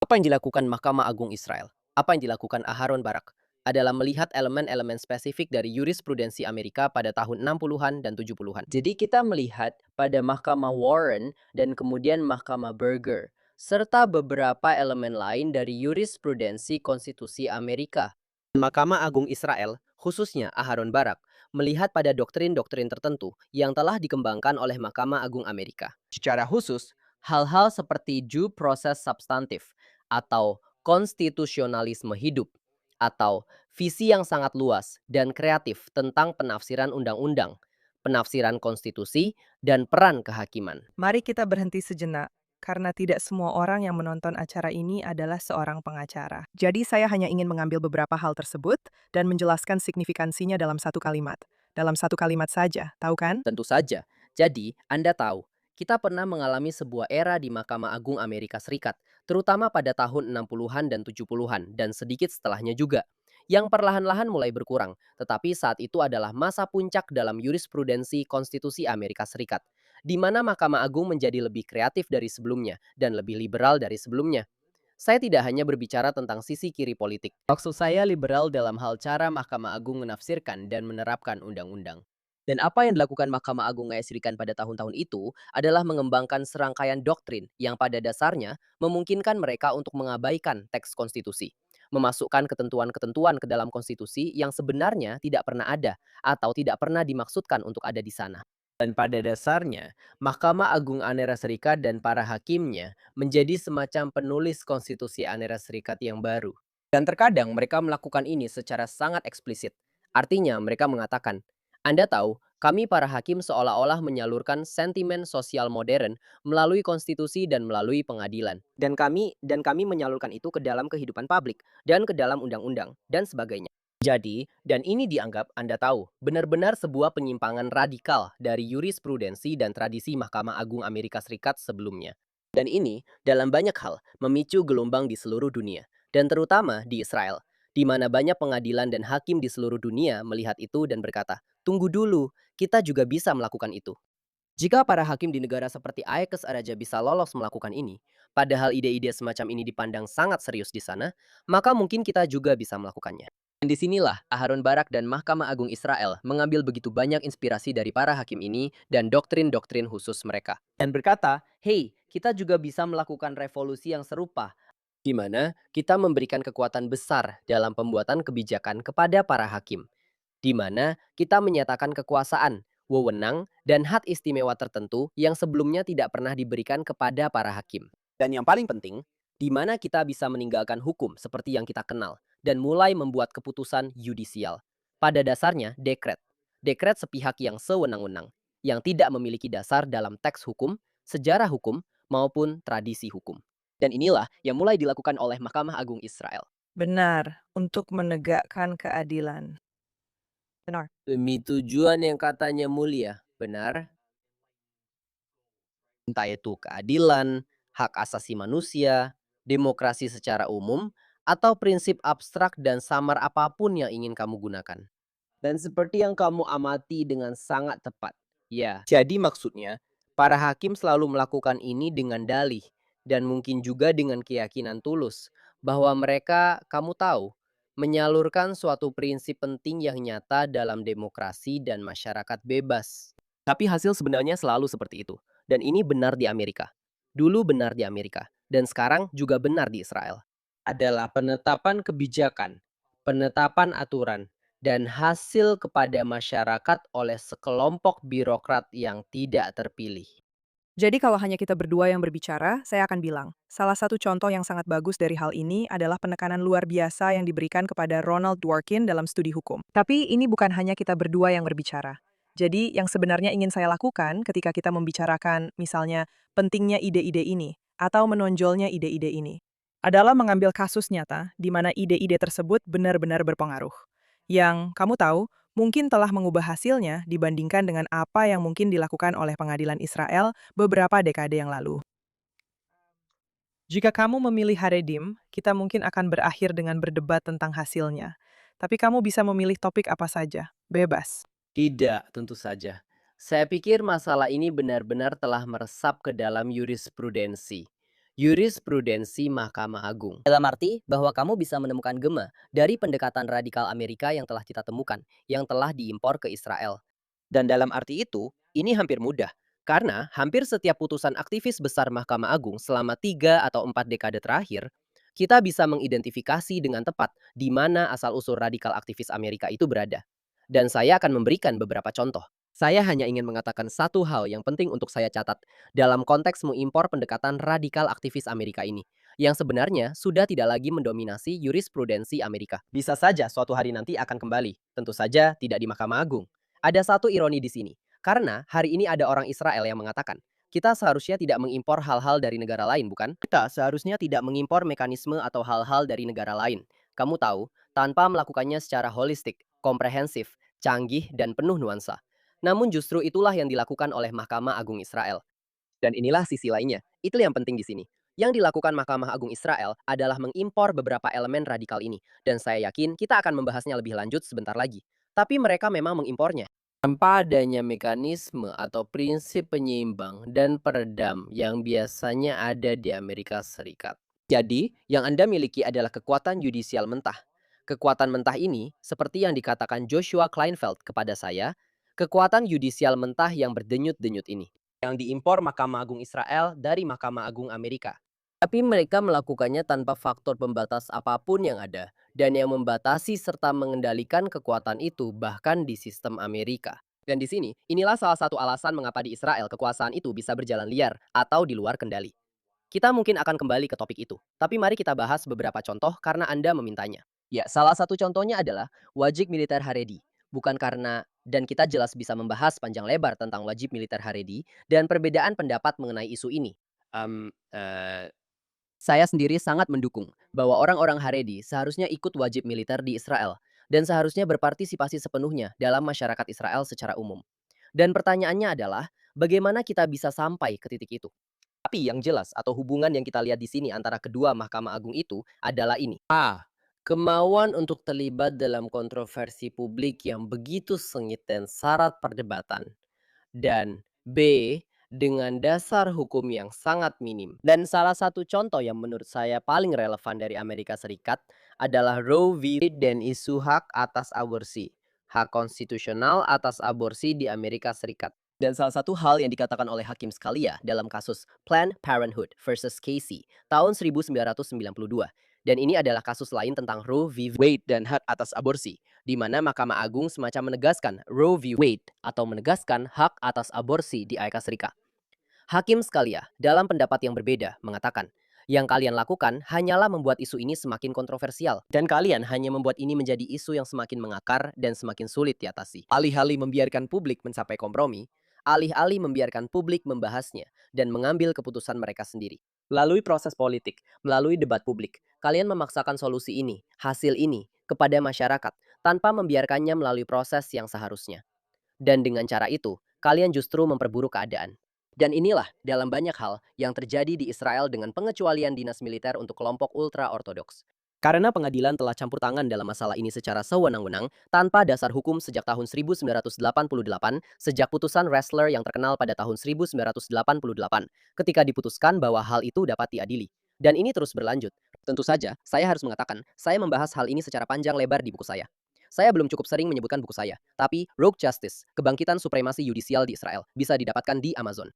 Apa yang dilakukan Mahkamah Agung Israel? Apa yang dilakukan Aharon Barak? Adalah melihat elemen-elemen spesifik dari jurisprudensi Amerika pada tahun 60-an dan 70-an. Jadi kita melihat pada Mahkamah Warren dan kemudian Mahkamah Berger, serta beberapa elemen lain dari jurisprudensi konstitusi Amerika. Mahkamah Agung Israel, khususnya Aharon Barak, melihat pada doktrin-doktrin tertentu yang telah dikembangkan oleh Mahkamah Agung Amerika. Secara khusus, hal-hal seperti due process substantif atau konstitusionalisme hidup atau visi yang sangat luas dan kreatif tentang penafsiran undang-undang, penafsiran konstitusi, dan peran kehakiman. Mari kita berhenti sejenak, karena tidak semua orang yang menonton acara ini adalah seorang pengacara. Jadi saya hanya ingin mengambil beberapa hal tersebut dan menjelaskan signifikansinya dalam satu kalimat. Dalam satu kalimat saja, tahu kan? Tentu saja. Jadi, Anda tahu, kita pernah mengalami sebuah era di Mahkamah Agung Amerika Serikat, terutama pada tahun 60-an dan 70-an, dan sedikit setelahnya juga, yang perlahan-lahan mulai berkurang, tetapi saat itu adalah masa puncak dalam jurisprudensi konstitusi Amerika Serikat, di mana Mahkamah Agung menjadi lebih kreatif dari sebelumnya dan lebih liberal dari sebelumnya. Saya tidak hanya berbicara tentang sisi kiri politik. Maksud saya liberal dalam hal cara Mahkamah Agung menafsirkan dan menerapkan undang-undang. Dan apa yang dilakukan Mahkamah Agung AS pada tahun-tahun itu adalah mengembangkan serangkaian doktrin yang pada dasarnya memungkinkan mereka untuk mengabaikan teks konstitusi, memasukkan ketentuan-ketentuan ke dalam konstitusi yang sebenarnya tidak pernah ada atau tidak pernah dimaksudkan untuk ada di sana. Dan pada dasarnya, Mahkamah Agung Amerika Serikat dan para hakimnya menjadi semacam penulis konstitusi Amerika Serikat yang baru. Dan terkadang mereka melakukan ini secara sangat eksplisit. Artinya mereka mengatakan, Anda tahu, kami para hakim seolah-olah menyalurkan sentimen sosial modern melalui konstitusi dan melalui pengadilan. Dan kami menyalurkan itu ke dalam kehidupan publik dan ke dalam undang-undang dan sebagainya. Jadi, dan ini dianggap Anda tahu, benar-benar sebuah penyimpangan radikal dari jurisprudensi dan tradisi Mahkamah Agung Amerika Serikat sebelumnya. Dan ini, dalam banyak hal, memicu gelombang di seluruh dunia, dan terutama di Israel, di mana banyak pengadilan dan hakim di seluruh dunia melihat itu dan berkata, tunggu dulu, kita juga bisa melakukan itu. Jika para hakim di negara seperti Aequs Araja bisa lolos melakukan ini, padahal ide-ide semacam ini dipandang sangat serius di sana, maka mungkin kita juga bisa melakukannya. Dan disinilah Aharon Barak dan Mahkamah Agung Israel mengambil begitu banyak inspirasi dari para hakim ini dan doktrin-doktrin khusus mereka. Dan berkata, hey, kita juga bisa melakukan revolusi yang serupa, di mana kita memberikan kekuatan besar dalam pembuatan kebijakan kepada para hakim, di mana kita menyatakan kekuasaan, wewenang, dan hak istimewa tertentu yang sebelumnya tidak pernah diberikan kepada para hakim. Dan yang paling penting, di mana kita bisa meninggalkan hukum seperti yang kita kenal dan mulai membuat keputusan yudisial. Pada dasarnya, dekret. Dekret sepihak yang sewenang-wenang, yang tidak memiliki dasar dalam teks hukum, sejarah hukum, maupun tradisi hukum. Dan inilah yang mulai dilakukan oleh Mahkamah Agung Israel. Benar, untuk menegakkan keadilan. Benar. Demi tujuan yang katanya mulia, benar? Entah itu keadilan, hak asasi manusia, demokrasi secara umum, atau prinsip abstrak dan samar apapun yang ingin kamu gunakan. Dan seperti yang kamu amati dengan sangat tepat. Ya, jadi maksudnya, para hakim selalu melakukan ini dengan dalih dan mungkin juga dengan keyakinan tulus bahwa mereka, kamu tahu, menyalurkan suatu prinsip penting yang nyata dalam demokrasi dan masyarakat bebas. Tapi hasil sebenarnya selalu seperti itu. Dan ini benar di Amerika. Dulu benar di Amerika. Dan sekarang juga benar di Israel. Adalah penetapan kebijakan, penetapan aturan, dan hasil kepada masyarakat oleh sekelompok birokrat yang tidak terpilih. Jadi kalau hanya kita berdua yang berbicara, saya akan bilang, salah satu contoh yang sangat bagus dari hal ini adalah penekanan luar biasa yang diberikan kepada Ronald Dworkin dalam studi hukum. Tapi ini bukan hanya kita berdua yang berbicara. Jadi yang sebenarnya ingin saya lakukan ketika kita membicarakan misalnya pentingnya ide-ide ini atau menonjolnya ide-ide ini adalah mengambil kasus nyata di mana ide-ide tersebut benar-benar berpengaruh. Yang kamu tahu, mungkin telah mengubah hasilnya dibandingkan dengan apa yang mungkin dilakukan oleh pengadilan Israel beberapa dekade yang lalu. Jika kamu memilih Haredim, kita mungkin akan berakhir dengan berdebat tentang hasilnya. Tapi kamu bisa memilih topik apa saja, bebas. Tidak, tentu saja. Saya pikir masalah ini benar-benar telah meresap ke dalam jurisprudensi. Jurisprudensi Mahkamah Agung. Dalam arti bahwa kamu bisa menemukan gema dari pendekatan radikal Amerika yang telah kita temukan, yang telah diimpor ke Israel. Dan dalam arti itu, ini hampir mudah. Karena hampir setiap putusan aktivis besar Mahkamah Agung selama 3 atau 4 dekade terakhir, kita bisa mengidentifikasi dengan tepat di mana asal-usul radikal aktivis Amerika itu berada. Dan saya akan memberikan beberapa contoh. Saya hanya ingin mengatakan satu hal yang penting untuk saya catat dalam konteks mengimpor pendekatan radikal aktivis Amerika ini, yang sebenarnya sudah tidak lagi mendominasi jurisprudensi Amerika. Bisa saja suatu hari nanti akan kembali, tentu saja tidak di Mahkamah Agung. Ada satu ironi di sini, karena hari ini ada orang Israel yang mengatakan, kita seharusnya tidak mengimpor hal-hal dari negara lain, bukan? Kita seharusnya tidak mengimpor mekanisme atau hal-hal dari negara lain. Kamu tahu, tanpa melakukannya secara holistik, komprehensif, canggih, dan penuh nuansa. Namun justru itulah yang dilakukan oleh Mahkamah Agung Israel. Dan inilah sisi lainnya. Itu yang penting di sini. Yang dilakukan Mahkamah Agung Israel adalah mengimpor beberapa elemen radikal ini. Dan saya yakin kita akan membahasnya lebih lanjut sebentar lagi. Tapi mereka memang mengimpornya. Tanpa adanya mekanisme atau prinsip penyeimbang dan peredam yang biasanya ada di Amerika Serikat. Jadi, yang Anda miliki adalah kekuatan yudisial mentah. Kekuatan mentah ini, seperti yang dikatakan Joshua Kleinfeld kepada saya, kekuatan yudisial mentah yang berdenyut-denyut ini, yang diimpor Mahkamah Agung Israel dari Mahkamah Agung Amerika. Tapi mereka melakukannya tanpa faktor pembatas apapun yang ada, dan yang membatasi serta mengendalikan kekuatan itu bahkan di sistem Amerika. Dan di sini, inilah salah satu alasan mengapa di Israel kekuasaan itu bisa berjalan liar atau di luar kendali. Kita mungkin akan kembali ke topik itu, tapi mari kita bahas beberapa contoh karena Anda memintanya. Ya, salah satu contohnya adalah wajib militer Haredi. Bukan karena, dan kita jelas bisa membahas panjang lebar tentang wajib militer Haredi dan perbedaan pendapat mengenai isu ini. Em, eh, saya sendiri sangat mendukung bahwa orang-orang Haredi seharusnya ikut wajib militer di Israel dan seharusnya berpartisipasi sepenuhnya dalam masyarakat Israel secara umum. Dan pertanyaannya adalah, bagaimana kita bisa sampai ke titik itu? Tapi yang jelas atau hubungan yang kita lihat di sini antara kedua Mahkamah Agung itu adalah ini. A. Kemauan untuk terlibat dalam kontroversi publik yang begitu sengit dan syarat perdebatan. Dan B. Dengan dasar hukum yang sangat minim. Dan salah satu contoh yang menurut saya paling relevan dari Amerika Serikat adalah Roe v. Wade dan isu hak atas aborsi. Hak konstitusional atas aborsi di Amerika Serikat. Dan salah satu hal yang dikatakan oleh Hakim Scalia dalam kasus Planned Parenthood versus Casey tahun 1992. Dan ini adalah kasus lain tentang Roe v. Wade dan hak atas aborsi, di mana Mahkamah Agung semacam menegaskan Roe v. Wade atau menegaskan hak atas aborsi di Amerika Serikat. Hakim Scalia, dalam pendapat yang berbeda, mengatakan, yang kalian lakukan hanyalah membuat isu ini semakin kontroversial, dan kalian hanya membuat ini menjadi isu yang semakin mengakar dan semakin sulit diatasi. Alih-alih membiarkan publik mencapai kompromi, alih-alih membiarkan publik membahasnya dan mengambil keputusan mereka sendiri. Melalui proses politik, melalui debat publik, kalian memaksakan solusi ini, hasil ini, kepada masyarakat, tanpa membiarkannya melalui proses yang seharusnya. Dan dengan cara itu, kalian justru memperburuk keadaan. Dan inilah dalam banyak hal yang terjadi di Israel dengan pengecualian dinas militer untuk kelompok ultra-ortodoks. Karena pengadilan telah campur tangan dalam masalah ini secara sewenang-wenang tanpa dasar hukum sejak tahun 1988, sejak putusan Ressler yang terkenal pada tahun 1988, ketika diputuskan bahwa hal itu dapat diadili. Dan ini terus berlanjut. Tentu saja, saya harus mengatakan, saya membahas hal ini secara panjang lebar di buku saya. Saya belum cukup sering menyebutkan buku saya, tapi Rogue Justice, Kebangkitan Supremasi Yudisial di Israel, bisa didapatkan di Amazon.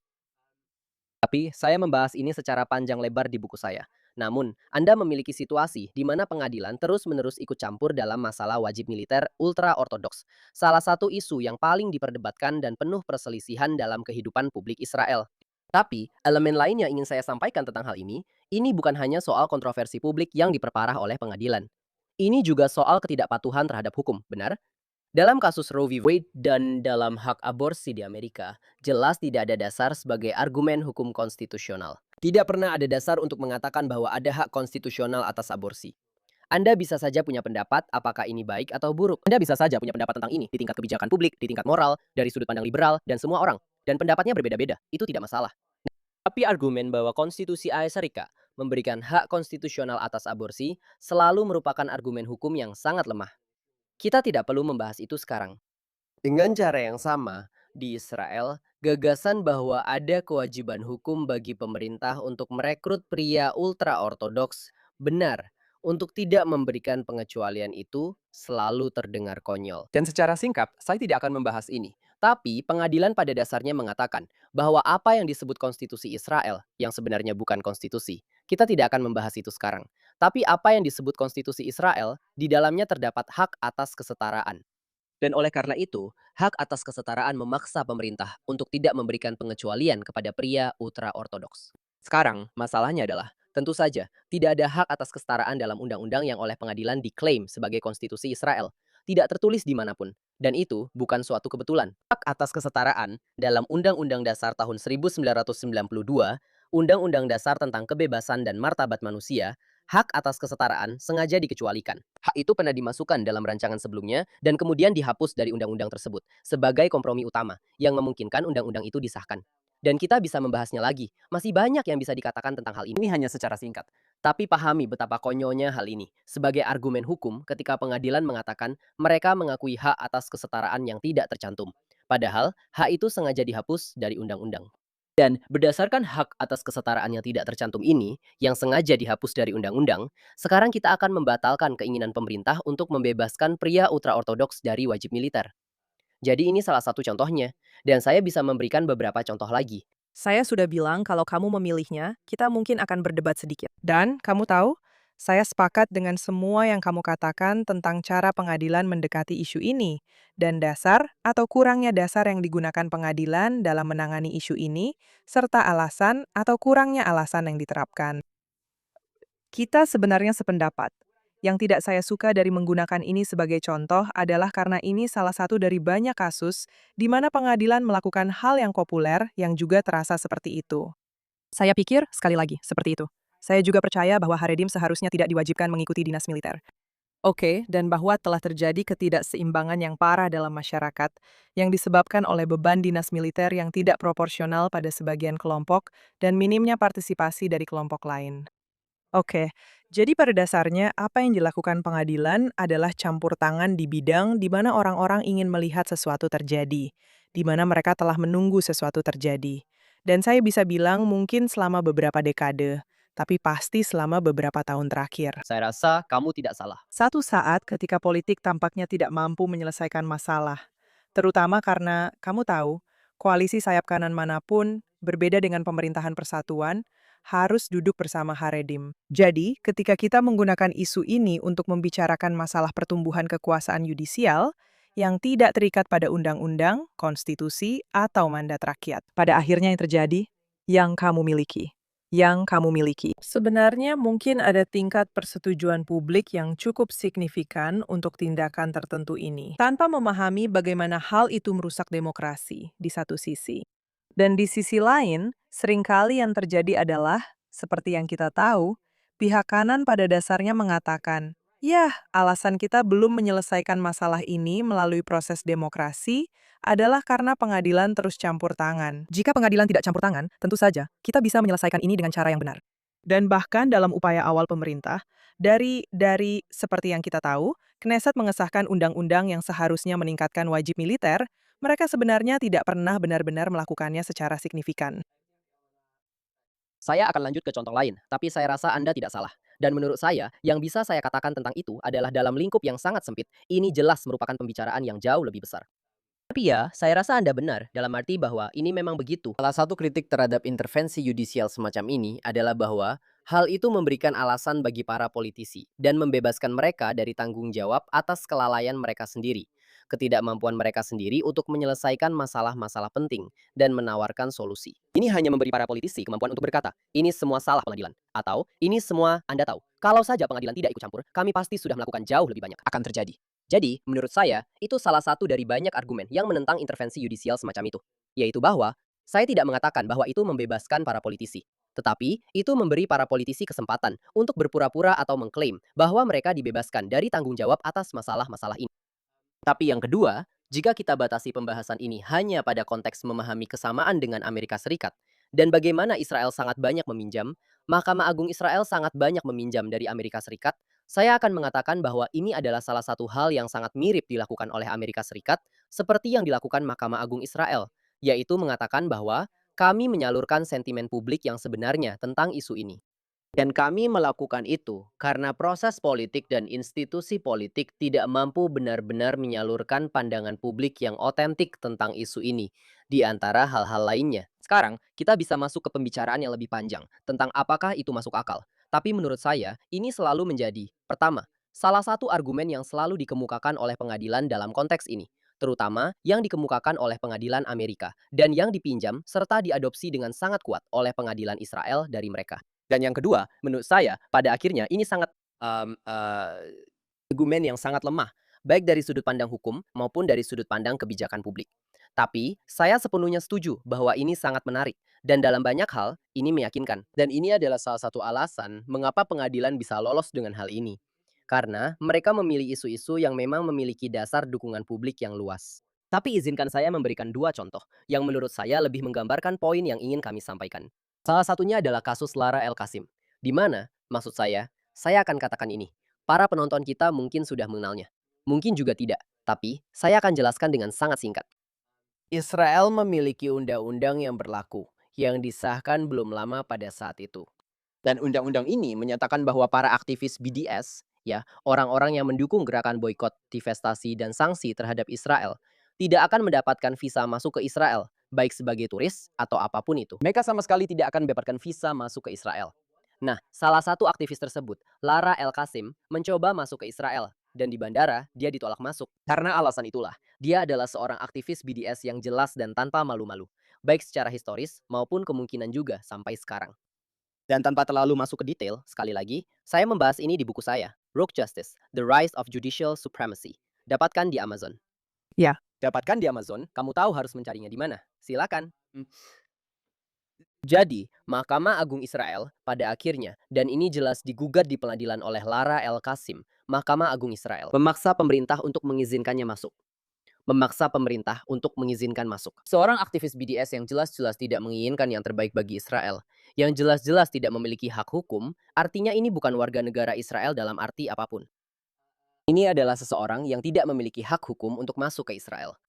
Tapi, saya membahas ini secara panjang lebar di buku saya. Namun, Anda memiliki situasi di mana pengadilan terus-menerus ikut campur dalam masalah wajib militer ultra-ortodoks. Salah satu isu yang paling diperdebatkan dan penuh perselisihan dalam kehidupan publik Israel. Tapi, elemen lain yang ingin saya sampaikan tentang hal ini bukan hanya soal kontroversi publik yang diperparah oleh pengadilan. Ini juga soal ketidakpatuhan terhadap hukum, benar? Dalam kasus Roe v. Wade dan dalam hak aborsi di Amerika, jelas tidak ada dasar sebagai argumen hukum konstitusional. Tidak pernah ada dasar untuk mengatakan bahwa ada hak konstitusional atas aborsi. Anda bisa saja punya pendapat apakah ini baik atau buruk. Anda bisa saja punya pendapat tentang ini di tingkat kebijakan publik, di tingkat moral, dari sudut pandang liberal, dan semua orang. Dan pendapatnya berbeda-beda, itu tidak masalah. Tapi argumen bahwa konstitusi Amerika memberikan hak konstitusional atas aborsi selalu merupakan argumen hukum yang sangat lemah. Kita tidak perlu membahas itu sekarang. Dengan cara yang sama, di Israel, gagasan bahwa ada kewajiban hukum bagi pemerintah untuk merekrut pria ultra-ortodoks benar untuk tidak memberikan pengecualian itu selalu terdengar konyol. Dan secara singkat, saya tidak akan membahas ini. Tapi pengadilan pada dasarnya mengatakan bahwa apa yang disebut konstitusi Israel, yang sebenarnya bukan konstitusi, kita tidak akan membahas itu sekarang. Tapi apa yang disebut konstitusi Israel, di dalamnya terdapat hak atas kesetaraan. Dan oleh karena itu, hak atas kesetaraan memaksa pemerintah untuk tidak memberikan pengecualian kepada pria ultra-ortodoks. Sekarang, masalahnya adalah, tentu saja, tidak ada hak atas kesetaraan dalam undang-undang yang oleh pengadilan diklaim sebagai konstitusi Israel. Tidak tertulis dimanapun. Dan itu bukan suatu kebetulan. Hak atas kesetaraan dalam Undang-Undang Dasar tahun 1992, Undang-Undang Dasar tentang Kebebasan dan Martabat Manusia, hak atas kesetaraan sengaja dikecualikan. Hak itu pernah dimasukkan dalam rancangan sebelumnya dan kemudian dihapus dari undang-undang tersebut sebagai kompromi utama yang memungkinkan undang-undang itu disahkan. Dan kita bisa membahasnya lagi. Masih banyak yang bisa dikatakan tentang hal ini. Ini hanya secara singkat. Tapi pahami betapa konyolnya hal ini sebagai argumen hukum ketika pengadilan mengatakan mereka mengakui hak atas kesetaraan yang tidak tercantum. Padahal, hak itu sengaja dihapus dari undang-undang. Dan berdasarkan hak atas kesetaraan yang tidak tercantum ini, yang sengaja dihapus dari undang-undang, sekarang kita akan membatalkan keinginan pemerintah untuk membebaskan pria ultra-ortodoks dari wajib militer. Jadi ini salah satu contohnya, dan saya bisa memberikan beberapa contoh lagi. Saya sudah bilang kalau kamu memilihnya, kita mungkin akan berdebat sedikit. Dan kamu tahu, saya sepakat dengan semua yang kamu katakan tentang cara pengadilan mendekati isu ini, dan dasar atau kurangnya dasar yang digunakan pengadilan dalam menangani isu ini, serta alasan atau kurangnya alasan yang diterapkan. Kita sebenarnya sependapat. Yang tidak saya suka dari menggunakan ini sebagai contoh adalah karena ini salah satu dari banyak kasus di mana pengadilan melakukan hal yang populer yang juga terasa seperti itu. Saya pikir, sekali lagi, seperti itu. Saya juga percaya bahwa Haredim seharusnya tidak diwajibkan mengikuti dinas militer. Oke, dan bahwa telah terjadi ketidakseimbangan yang parah dalam masyarakat yang disebabkan oleh beban dinas militer yang tidak proporsional pada sebagian kelompok dan minimnya partisipasi dari kelompok lain. Oke, jadi pada dasarnya apa yang dilakukan pengadilan adalah campur tangan di bidang di mana orang-orang ingin melihat sesuatu terjadi, di mana mereka telah menunggu sesuatu terjadi. Dan saya bisa bilang mungkin selama beberapa dekade, tapi pasti selama beberapa tahun terakhir. Saya rasa kamu tidak salah. Satu saat ketika politik tampaknya tidak mampu menyelesaikan masalah, terutama karena, kamu tahu, koalisi sayap kanan manapun, berbeda dengan pemerintahan persatuan, harus duduk bersama Haredim. Jadi, ketika kita menggunakan isu ini untuk membicarakan masalah pertumbuhan kekuasaan yudisial, yang tidak terikat pada undang-undang, konstitusi, atau mandat rakyat. Pada akhirnya yang terjadi, yang kamu miliki. Yang kamu miliki. Sebenarnya mungkin ada tingkat persetujuan publik yang cukup signifikan untuk tindakan tertentu ini, tanpa memahami bagaimana hal itu merusak demokrasi di satu sisi. Dan di sisi lain, seringkali yang terjadi adalah, seperti yang kita tahu, pihak kanan pada dasarnya mengatakan, "Yah, alasan kita belum menyelesaikan masalah ini melalui proses demokrasi adalah karena pengadilan terus campur tangan." Jika pengadilan tidak campur tangan, tentu saja kita bisa menyelesaikan ini dengan cara yang benar. Dan bahkan dalam upaya awal pemerintah, dari seperti yang kita tahu, Knesset mengesahkan undang-undang yang seharusnya meningkatkan wajib militer, mereka sebenarnya tidak pernah benar-benar melakukannya secara signifikan. Saya akan lanjut ke contoh lain, tapi saya rasa Anda tidak salah. Dan menurut saya, yang bisa saya katakan tentang itu adalah dalam lingkup yang sangat sempit, ini jelas merupakan pembicaraan yang jauh lebih besar. Tapi ya, saya rasa Anda benar dalam arti bahwa ini memang begitu. Salah satu kritik terhadap intervensi yudisial semacam ini adalah bahwa hal itu memberikan alasan bagi para politisi dan membebaskan mereka dari tanggung jawab atas kelalaian mereka sendiri, ketidakmampuan mereka sendiri untuk menyelesaikan masalah-masalah penting dan menawarkan solusi. Ini hanya memberi para politisi kemampuan untuk berkata, ini semua salah pengadilan, atau ini semua Anda tahu. Kalau saja pengadilan tidak ikut campur, kami pasti sudah melakukan jauh lebih banyak akan terjadi. Jadi, menurut saya, itu salah satu dari banyak argumen yang menentang intervensi yudisial semacam itu. Yaitu bahwa, saya tidak mengatakan bahwa itu membebaskan para politisi. Tetapi, itu memberi para politisi kesempatan untuk berpura-pura atau mengklaim bahwa mereka dibebaskan dari tanggung jawab atas masalah-masalah ini. Tapi yang kedua, jika kita batasi pembahasan ini hanya pada konteks memahami kesamaan dengan Amerika Serikat, dan bagaimana Israel sangat banyak meminjam, Mahkamah Agung Israel sangat banyak meminjam dari Amerika Serikat, saya akan mengatakan bahwa ini adalah salah satu hal yang sangat mirip dilakukan oleh Amerika Serikat, seperti yang dilakukan Mahkamah Agung Israel, yaitu mengatakan bahwa kami menyalurkan sentimen publik yang sebenarnya tentang isu ini. Dan kami melakukan itu karena proses politik dan institusi politik tidak mampu benar-benar menyalurkan pandangan publik yang otentik tentang isu ini, di antara hal-hal lainnya. Sekarang, kita bisa masuk ke pembicaraan yang lebih panjang tentang apakah itu masuk akal. Tapi menurut saya, ini selalu menjadi, pertama, salah satu argumen yang selalu dikemukakan oleh pengadilan dalam konteks ini, terutama yang dikemukakan oleh pengadilan Amerika, dan yang dipinjam serta diadopsi dengan sangat kuat oleh pengadilan Israel dari mereka. Dan yang kedua, menurut saya, pada akhirnya ini sangat argumen yang sangat lemah, baik dari sudut pandang hukum maupun dari sudut pandang kebijakan publik. Tapi, saya sepenuhnya setuju bahwa ini sangat menarik, dan dalam banyak hal, ini meyakinkan. Dan ini adalah salah satu alasan mengapa pengadilan bisa lolos dengan hal ini. Karena mereka memilih isu-isu yang memang memiliki dasar dukungan publik yang luas. Tapi izinkan saya memberikan dua contoh yang menurut saya lebih menggambarkan poin yang ingin kami sampaikan. Salah satunya adalah kasus Lara El Kasim, di mana, maksud saya akan katakan ini, para penonton kita mungkin sudah mengenalnya. Mungkin juga tidak, tapi saya akan jelaskan dengan sangat singkat. Israel memiliki undang-undang yang berlaku, yang disahkan belum lama pada saat itu. Dan undang-undang ini menyatakan bahwa para aktivis BDS, ya, orang-orang yang mendukung gerakan boikot, divestasi, dan sanksi terhadap Israel, tidak akan mendapatkan visa masuk ke Israel, baik sebagai turis atau apapun itu. Mereka sama sekali tidak akan mendapatkan visa masuk ke Israel. Nah, salah satu aktivis tersebut, Lara El Kasim, mencoba masuk ke Israel, dan di bandara, dia ditolak masuk. Karena alasan itulah, dia adalah seorang aktivis BDS yang jelas dan tanpa malu-malu, baik secara historis maupun kemungkinan juga sampai sekarang. Dan tanpa terlalu masuk ke detail, sekali lagi, saya membahas ini di buku saya, Rogue Justice, The Rise of Judicial Supremacy. Dapatkan di Amazon. Ya, Dapatkan di Amazon, kamu tahu harus mencarinya di mana. Silakan. Jadi, Mahkamah Agung Israel pada akhirnya, dan ini jelas digugat di pengadilan oleh Lara El Kasim, Mahkamah Agung Israel, memaksa pemerintah untuk mengizinkannya masuk. Memaksa pemerintah untuk mengizinkan masuk. Seorang aktivis BDS yang jelas-jelas tidak menginginkan yang terbaik bagi Israel, yang jelas-jelas tidak memiliki hak hukum, artinya ini bukan warga negara Israel dalam arti apapun. Ini adalah seseorang yang tidak memiliki hak hukum untuk masuk ke Israel.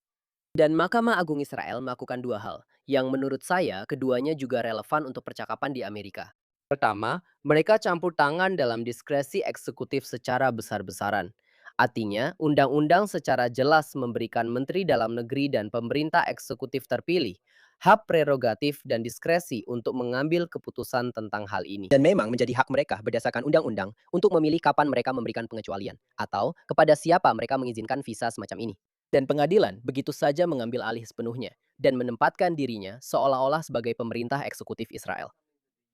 Dan Mahkamah Agung Israel melakukan dua hal, yang menurut saya keduanya juga relevan untuk percakapan di Amerika. Pertama, mereka campur tangan dalam diskresi eksekutif secara besar-besaran. Artinya, undang-undang secara jelas memberikan Menteri Dalam Negeri dan pemerintah eksekutif terpilih hak prerogatif dan diskresi untuk mengambil keputusan tentang hal ini. Dan memang menjadi hak mereka berdasarkan undang-undang untuk memilih kapan mereka memberikan pengecualian atau kepada siapa mereka mengizinkan visa semacam ini. Dan pengadilan begitu saja mengambil alih sepenuhnya dan menempatkan dirinya seolah-olah sebagai pemerintah eksekutif Israel.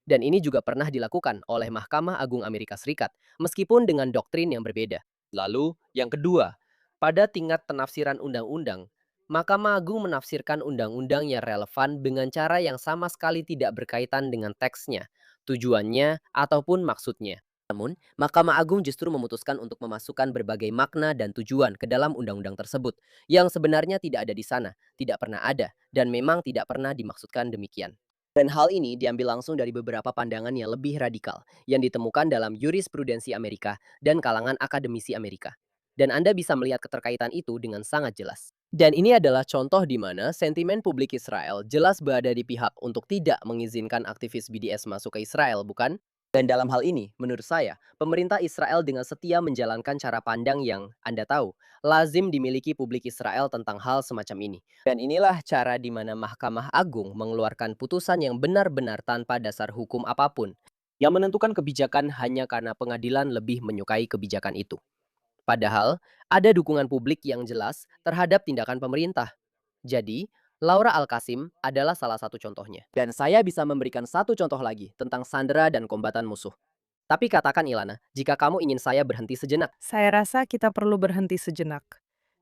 Dan ini juga pernah dilakukan oleh Mahkamah Agung Amerika Serikat, meskipun dengan doktrin yang berbeda. Lalu, yang kedua, pada tingkat penafsiran undang-undang, Mahkamah Agung menafsirkan undang-undang yang relevan dengan cara yang sama sekali tidak berkaitan dengan teksnya, tujuannya, ataupun maksudnya. Namun, Mahkamah Agung justru memutuskan untuk memasukkan berbagai makna dan tujuan ke dalam undang-undang tersebut, yang sebenarnya tidak ada di sana, tidak pernah ada, dan memang tidak pernah dimaksudkan demikian. Dan hal ini diambil langsung dari beberapa pandangan yang lebih radikal yang ditemukan dalam jurisprudensi Amerika dan kalangan akademisi Amerika. Dan Anda bisa melihat keterkaitan itu dengan sangat jelas. Dan ini adalah contoh di mana sentimen publik Israel jelas berada di pihak untuk tidak mengizinkan aktivis BDS masuk ke Israel, bukan? Dan dalam hal ini, menurut saya, pemerintah Israel dengan setia menjalankan cara pandang yang Anda tahu, lazim dimiliki publik Israel tentang hal semacam ini. Dan inilah cara di mana Mahkamah Agung mengeluarkan putusan yang benar-benar tanpa dasar hukum apapun, yang menentukan kebijakan hanya karena pengadilan lebih menyukai kebijakan itu. Padahal, ada dukungan publik yang jelas terhadap tindakan pemerintah. Jadi, Laura Al-Qasim adalah salah satu contohnya. Dan saya bisa memberikan satu contoh lagi tentang sandera dan kombatan musuh. Tapi katakan Ilana, jika kamu ingin saya berhenti sejenak. Saya rasa kita perlu berhenti sejenak.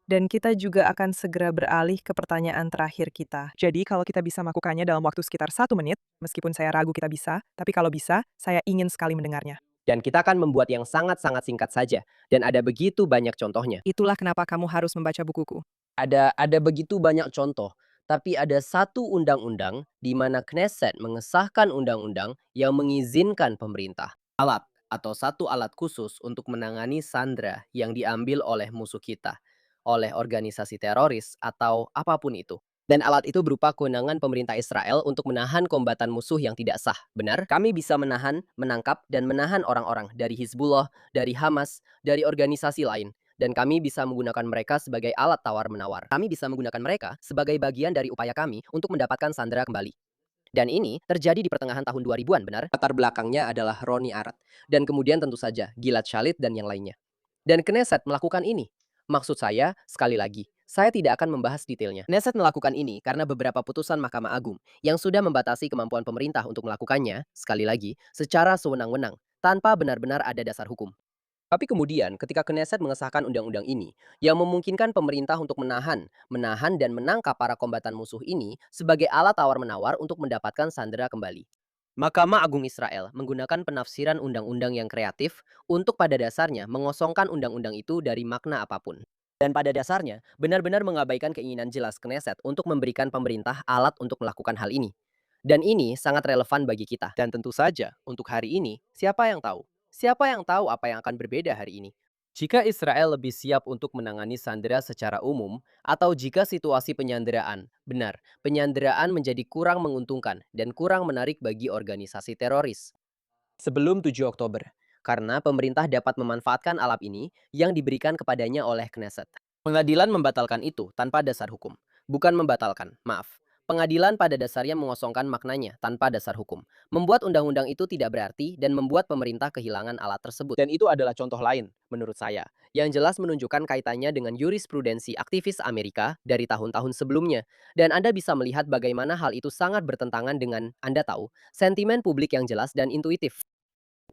Dan kita juga akan segera beralih ke pertanyaan terakhir kita. Jadi kalau kita bisa melakukannya dalam waktu sekitar 1 menit, meskipun saya ragu kita bisa, tapi kalau bisa, saya ingin sekali mendengarnya. Dan kita akan membuat yang sangat-sangat singkat saja. Dan ada begitu banyak contohnya. Itulah kenapa kamu harus membaca bukuku. Ada begitu banyak contoh. Tapi ada satu undang-undang di mana Knesset mengesahkan undang-undang yang mengizinkan pemerintah alat atau satu alat khusus untuk menangani sandera yang diambil oleh musuh kita, oleh organisasi teroris atau apapun itu. Dan alat itu berupa kewenangan pemerintah Israel untuk menahan kombatan musuh yang tidak sah. Benar? Kami bisa menahan, menangkap, dan menahan orang-orang dari Hizbullah, dari Hamas, dari organisasi lain. Dan kami bisa menggunakan mereka sebagai alat tawar-menawar. Kami bisa menggunakan mereka sebagai bagian dari upaya kami untuk mendapatkan sandera kembali. Dan ini terjadi di pertengahan tahun 2000-an, benar? Latar belakangnya adalah Roni Arad. Dan kemudian tentu saja Gilad Shalit dan yang lainnya. Dan Knesset melakukan ini. Maksud saya, sekali lagi, saya tidak akan membahas detailnya. Knesset melakukan ini karena beberapa putusan Mahkamah Agung yang sudah membatasi kemampuan pemerintah untuk melakukannya, sekali lagi, secara sewenang-wenang, tanpa benar-benar ada dasar hukum. Tapi kemudian ketika Knesset mengesahkan undang-undang ini, yang memungkinkan pemerintah untuk menahan dan menangkap para kombatan musuh ini sebagai alat tawar-menawar untuk mendapatkan sandera kembali. Mahkamah Agung Israel menggunakan penafsiran undang-undang yang kreatif untuk pada dasarnya mengosongkan undang-undang itu dari makna apapun. Dan pada dasarnya, benar-benar mengabaikan keinginan jelas Knesset untuk memberikan pemerintah alat untuk melakukan hal ini. Dan ini sangat relevan bagi kita. Dan tentu saja, untuk hari ini, siapa yang tahu? Siapa yang tahu apa yang akan berbeda hari ini? Jika Israel lebih siap untuk menangani sandera secara umum, atau jika situasi penyanderaan, benar, penyanderaan menjadi kurang menguntungkan dan kurang menarik bagi organisasi teroris. Sebelum 7 Oktober, karena pemerintah dapat memanfaatkan alat ini yang diberikan kepadanya oleh Knesset. Pengadilan membatalkan itu tanpa dasar hukum. Bukan membatalkan, maaf. Pengadilan pada dasarnya mengosongkan maknanya tanpa dasar hukum. Membuat undang-undang itu tidak berarti dan membuat pemerintah kehilangan alat tersebut. Dan itu adalah contoh lain, menurut saya, yang jelas menunjukkan kaitannya dengan jurisprudensi aktivis Amerika dari tahun-tahun sebelumnya. Dan Anda bisa melihat bagaimana hal itu sangat bertentangan dengan, Anda tahu, sentimen publik yang jelas dan intuitif.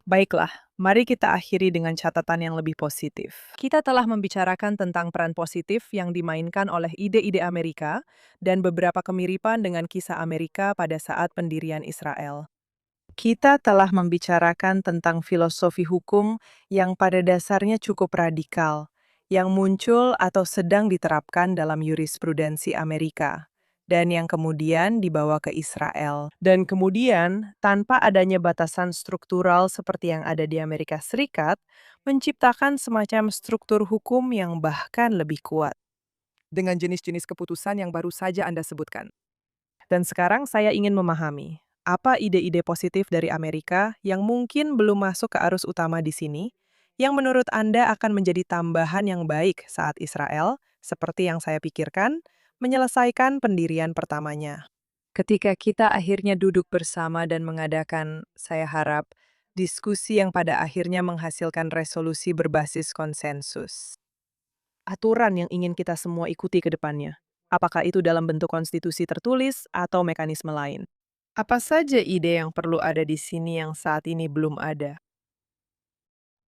Baiklah, mari kita akhiri dengan catatan yang lebih positif. Kita telah membicarakan tentang peran positif yang dimainkan oleh ide-ide Amerika dan beberapa kemiripan dengan kisah Amerika pada saat pendirian Israel. Kita telah membicarakan tentang filosofi hukum yang pada dasarnya cukup radikal, yang muncul atau sedang diterapkan dalam jurisprudensi Amerika, dan yang kemudian dibawa ke Israel. Dan kemudian, tanpa adanya batasan struktural seperti yang ada di Amerika Serikat, menciptakan semacam struktur hukum yang bahkan lebih kuat. Dengan jenis-jenis keputusan yang baru saja Anda sebutkan. Dan sekarang saya ingin memahami, apa ide-ide positif dari Amerika yang mungkin belum masuk ke arus utama di sini, yang menurut Anda akan menjadi tambahan yang baik saat Israel, seperti yang saya pikirkan, menyelesaikan pendirian pertamanya. Ketika kita akhirnya duduk bersama dan mengadakan, saya harap, diskusi yang pada akhirnya menghasilkan resolusi berbasis konsensus. Aturan yang ingin kita semua ikuti ke depannya. Apakah itu dalam bentuk konstitusi tertulis atau mekanisme lain? Apa saja ide yang perlu ada di sini yang saat ini belum ada?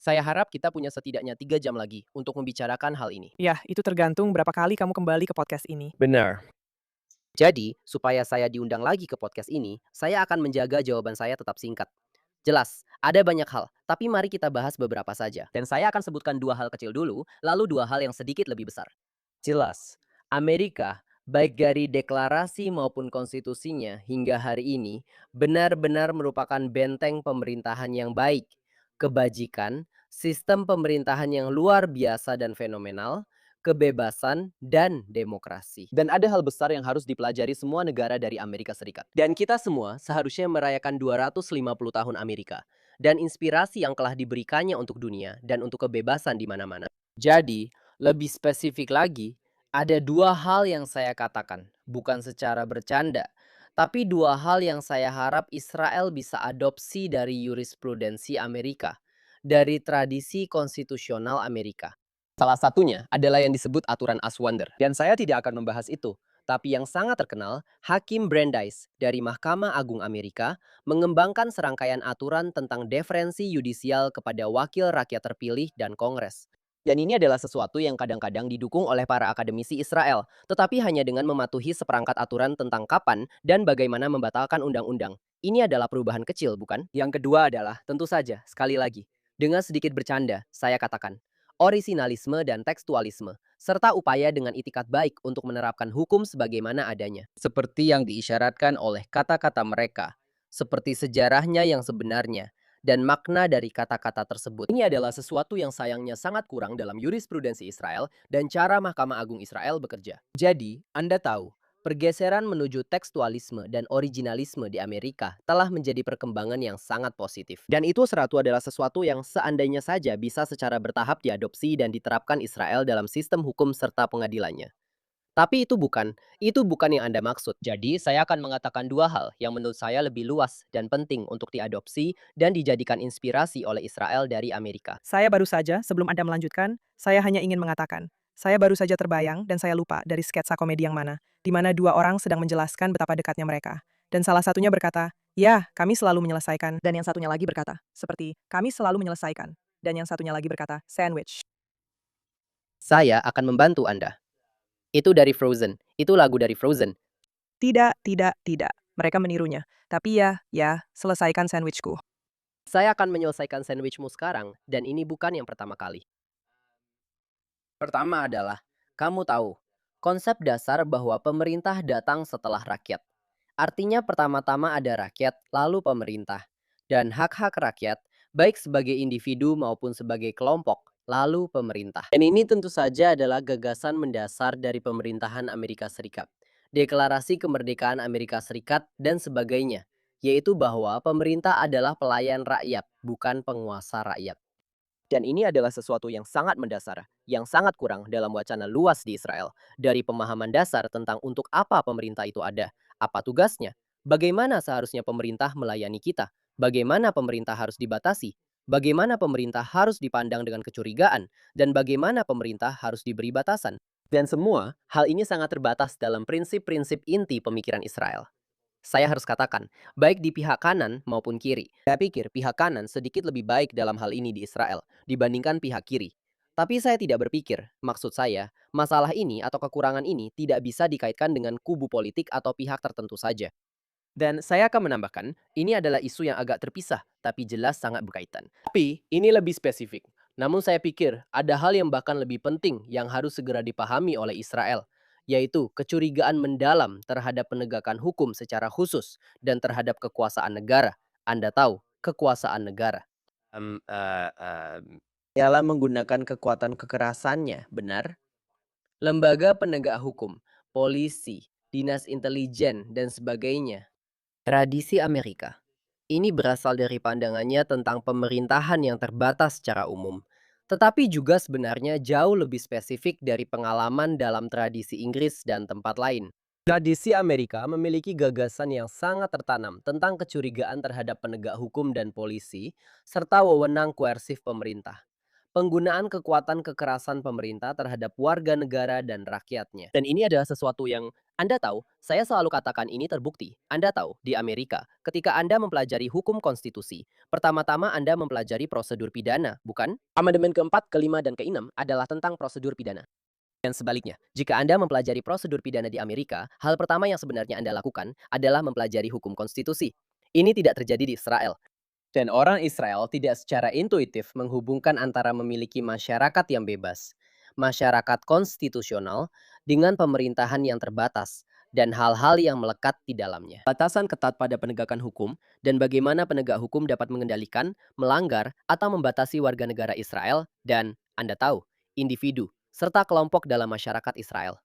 Saya harap kita punya setidaknya 3 jam lagi untuk membicarakan hal ini. Ya, itu tergantung berapa kali kamu kembali ke podcast ini. Benar. Jadi, supaya saya diundang lagi ke podcast ini, saya akan menjaga jawaban saya tetap singkat. Jelas, ada banyak hal, tapi mari kita bahas beberapa saja. Dan saya akan sebutkan 2 hal kecil dulu, lalu 2 hal yang sedikit lebih besar. Jelas, Amerika, baik dari deklarasi maupun konstitusinya hingga hari ini, benar-benar merupakan benteng pemerintahan yang baik, kebajikan, sistem pemerintahan yang luar biasa dan fenomenal, kebebasan, dan demokrasi. Dan ada hal besar yang harus dipelajari semua negara dari Amerika Serikat. Dan kita semua seharusnya merayakan 250 tahun Amerika dan inspirasi yang telah diberikannya untuk dunia dan untuk kebebasan di mana-mana. Jadi, lebih spesifik lagi, ada dua hal yang saya katakan, bukan secara bercanda, tapi dua hal yang saya harap Israel bisa adopsi dari jurisprudensi Amerika, dari tradisi konstitusional Amerika. Salah satunya adalah yang disebut aturan Aswander. Dan saya tidak akan membahas itu. Tapi yang sangat terkenal, Hakim Brandeis dari Mahkamah Agung Amerika mengembangkan serangkaian aturan tentang deferensi yudisial kepada wakil rakyat terpilih dan Kongres. Dan ini adalah sesuatu yang kadang-kadang didukung oleh para akademisi Israel, tetapi hanya dengan mematuhi seperangkat aturan tentang kapan dan bagaimana membatalkan undang-undang. Ini adalah perubahan kecil, bukan? Yang kedua adalah, tentu saja, sekali lagi, dengan sedikit bercanda, saya katakan, orisinalisme dan tekstualisme, serta upaya dengan itikat baik untuk menerapkan hukum sebagaimana adanya. Seperti yang diisyaratkan oleh kata-kata mereka, seperti sejarahnya yang sebenarnya, dan makna dari kata-kata tersebut. Ini adalah sesuatu yang sayangnya sangat kurang dalam jurisprudensi Israel dan cara Mahkamah Agung Israel bekerja. Jadi, Anda tahu, pergeseran menuju tekstualisme dan originalisme di Amerika telah menjadi perkembangan yang sangat positif. Dan itu seratu adalah sesuatu yang seandainya saja bisa secara bertahap diadopsi dan diterapkan Israel dalam sistem hukum serta pengadilannya. Tapi itu bukan yang Anda maksud. Jadi, saya akan mengatakan dua hal yang menurut saya lebih luas dan penting untuk diadopsi dan dijadikan inspirasi oleh Israel dari Amerika. Saya baru saja, sebelum Anda melanjutkan, saya hanya ingin mengatakan, saya baru saja terbayang dan saya lupa dari sketsa komedi yang mana, di mana dua orang sedang menjelaskan betapa dekatnya mereka. Dan salah satunya berkata, ya, kami selalu menyelesaikan. Dan yang satunya lagi berkata, seperti, kami selalu menyelesaikan. Dan yang satunya lagi berkata, sandwich. Saya akan membantu Anda. Itu dari Frozen. Itu lagu dari Frozen. Tidak, tidak, tidak. Mereka menirunya. Tapi ya, selesaikan sandwichku. Saya akan menyelesaikan sandwichmu sekarang, dan ini bukan yang pertama kali. Pertama adalah, kamu tahu, konsep dasar bahwa pemerintah datang setelah rakyat. Artinya pertama-tama ada rakyat, lalu pemerintah. Dan hak-hak rakyat, baik sebagai individu maupun sebagai kelompok, lalu pemerintah. Dan ini tentu saja adalah gagasan mendasar dari pemerintahan Amerika Serikat. Deklarasi kemerdekaan Amerika Serikat dan sebagainya, yaitu bahwa pemerintah adalah pelayan rakyat, bukan penguasa rakyat. Dan ini adalah sesuatu yang sangat mendasar, yang sangat kurang dalam wacana luas di Israel. Dari pemahaman dasar tentang untuk apa pemerintah itu ada, apa tugasnya, bagaimana seharusnya pemerintah melayani kita, bagaimana pemerintah harus dibatasi, bagaimana pemerintah harus dipandang dengan kecurigaan, dan bagaimana pemerintah harus diberi batasan. Dan semua, hal ini sangat terbatas dalam prinsip-prinsip inti pemikiran Israel. Saya harus katakan, baik di pihak kanan maupun kiri. Saya pikir pihak kanan sedikit lebih baik dalam hal ini di Israel dibandingkan pihak kiri. Tapi saya tidak berpikir, maksud saya, masalah ini atau kekurangan ini tidak bisa dikaitkan dengan kubu politik atau pihak tertentu saja. Dan saya akan menambahkan, ini adalah isu yang agak terpisah, tapi jelas sangat berkaitan. Tapi, ini lebih spesifik. Namun saya pikir, ada hal yang bahkan lebih penting yang harus segera dipahami oleh Israel, yaitu kecurigaan mendalam terhadap penegakan hukum secara khusus dan terhadap kekuasaan negara. Anda tahu, kekuasaan negara. Ialah menggunakan kekuatan kekerasannya, benar? Lembaga penegak hukum, polisi, dinas intelijen, dan sebagainya. Tradisi Amerika. Ini berasal dari pandangannya tentang pemerintahan yang terbatas secara umum. Tetapi juga sebenarnya jauh lebih spesifik dari pengalaman dalam tradisi Inggris dan tempat lain. Tradisi Amerika memiliki gagasan yang sangat tertanam tentang kecurigaan terhadap penegak hukum dan polisi, serta wewenang koersif pemerintah. Penggunaan kekuatan kekerasan pemerintah terhadap warga negara dan rakyatnya. Dan ini adalah sesuatu yang Anda tahu, saya selalu katakan ini terbukti. Anda tahu, di Amerika, ketika Anda mempelajari hukum konstitusi, pertama-tama Anda mempelajari prosedur pidana, bukan? Amandemen keempat, kelima, dan keenam adalah tentang prosedur pidana. Dan sebaliknya, jika Anda mempelajari prosedur pidana di Amerika, hal pertama yang sebenarnya Anda lakukan adalah mempelajari hukum konstitusi. Ini tidak terjadi di Israel. Dan orang Israel tidak secara intuitif menghubungkan antara memiliki masyarakat yang bebas, masyarakat konstitusional, dengan pemerintahan yang terbatas, dan hal-hal yang melekat di dalamnya. Batasan ketat pada penegakan hukum, dan bagaimana penegak hukum dapat mengendalikan, melanggar, atau membatasi warga negara Israel, dan, Anda tahu, individu, serta kelompok dalam masyarakat Israel.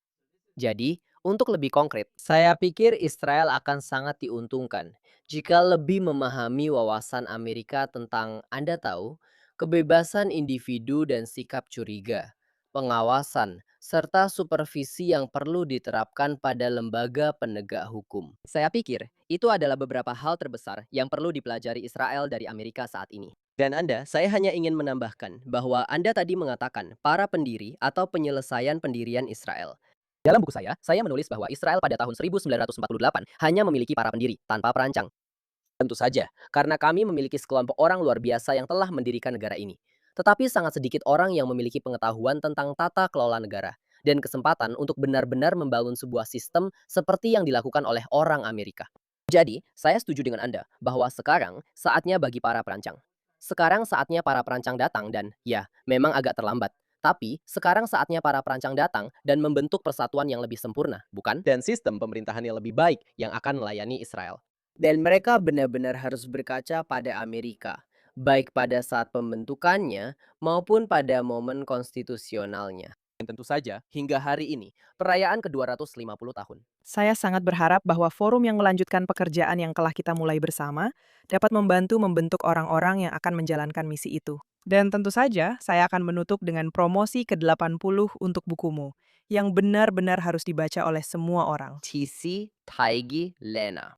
Jadi, untuk lebih konkret, saya pikir Israel akan sangat diuntungkan jika lebih memahami wawasan Amerika tentang, Anda tahu, kebebasan individu dan sikap curiga, pengawasan, serta supervisi yang perlu diterapkan pada lembaga penegak hukum. Saya pikir itu adalah beberapa hal terbesar yang perlu dipelajari Israel dari Amerika saat ini. Dan Anda, saya hanya ingin menambahkan bahwa Anda tadi mengatakan para pendiri atau penyelesaian pendirian Israel. Dalam buku saya menulis bahwa Israel pada tahun 1948 hanya memiliki para pendiri, tanpa perancang. Tentu saja, karena kami memiliki sekelompok orang luar biasa yang telah mendirikan negara ini. Tetapi sangat sedikit orang yang memiliki pengetahuan tentang tata kelola negara dan kesempatan untuk benar-benar membangun sebuah sistem seperti yang dilakukan oleh orang Amerika. Jadi, saya setuju dengan Anda bahwa sekarang saatnya bagi para perancang. Sekarang saatnya para perancang datang dan, ya, memang agak terlambat. Tapi, sekarang saatnya para perancang datang dan membentuk persatuan yang lebih sempurna, bukan? Dan sistem pemerintahan yang lebih baik yang akan melayani Israel. Dan mereka benar-benar harus berkaca pada Amerika, baik pada saat pembentukannya maupun pada momen konstitusionalnya. Dan tentu saja, hingga hari ini, perayaan ke-250 tahun. Saya sangat berharap bahwa forum yang melanjutkan pekerjaan yang telah kita mulai bersama dapat membantu membentuk orang-orang yang akan menjalankan misi itu. Dan tentu saja, saya akan menutup dengan promosi ke-80 untuk bukumu, yang benar-benar harus dibaca oleh semua orang. TC Taigi Lena.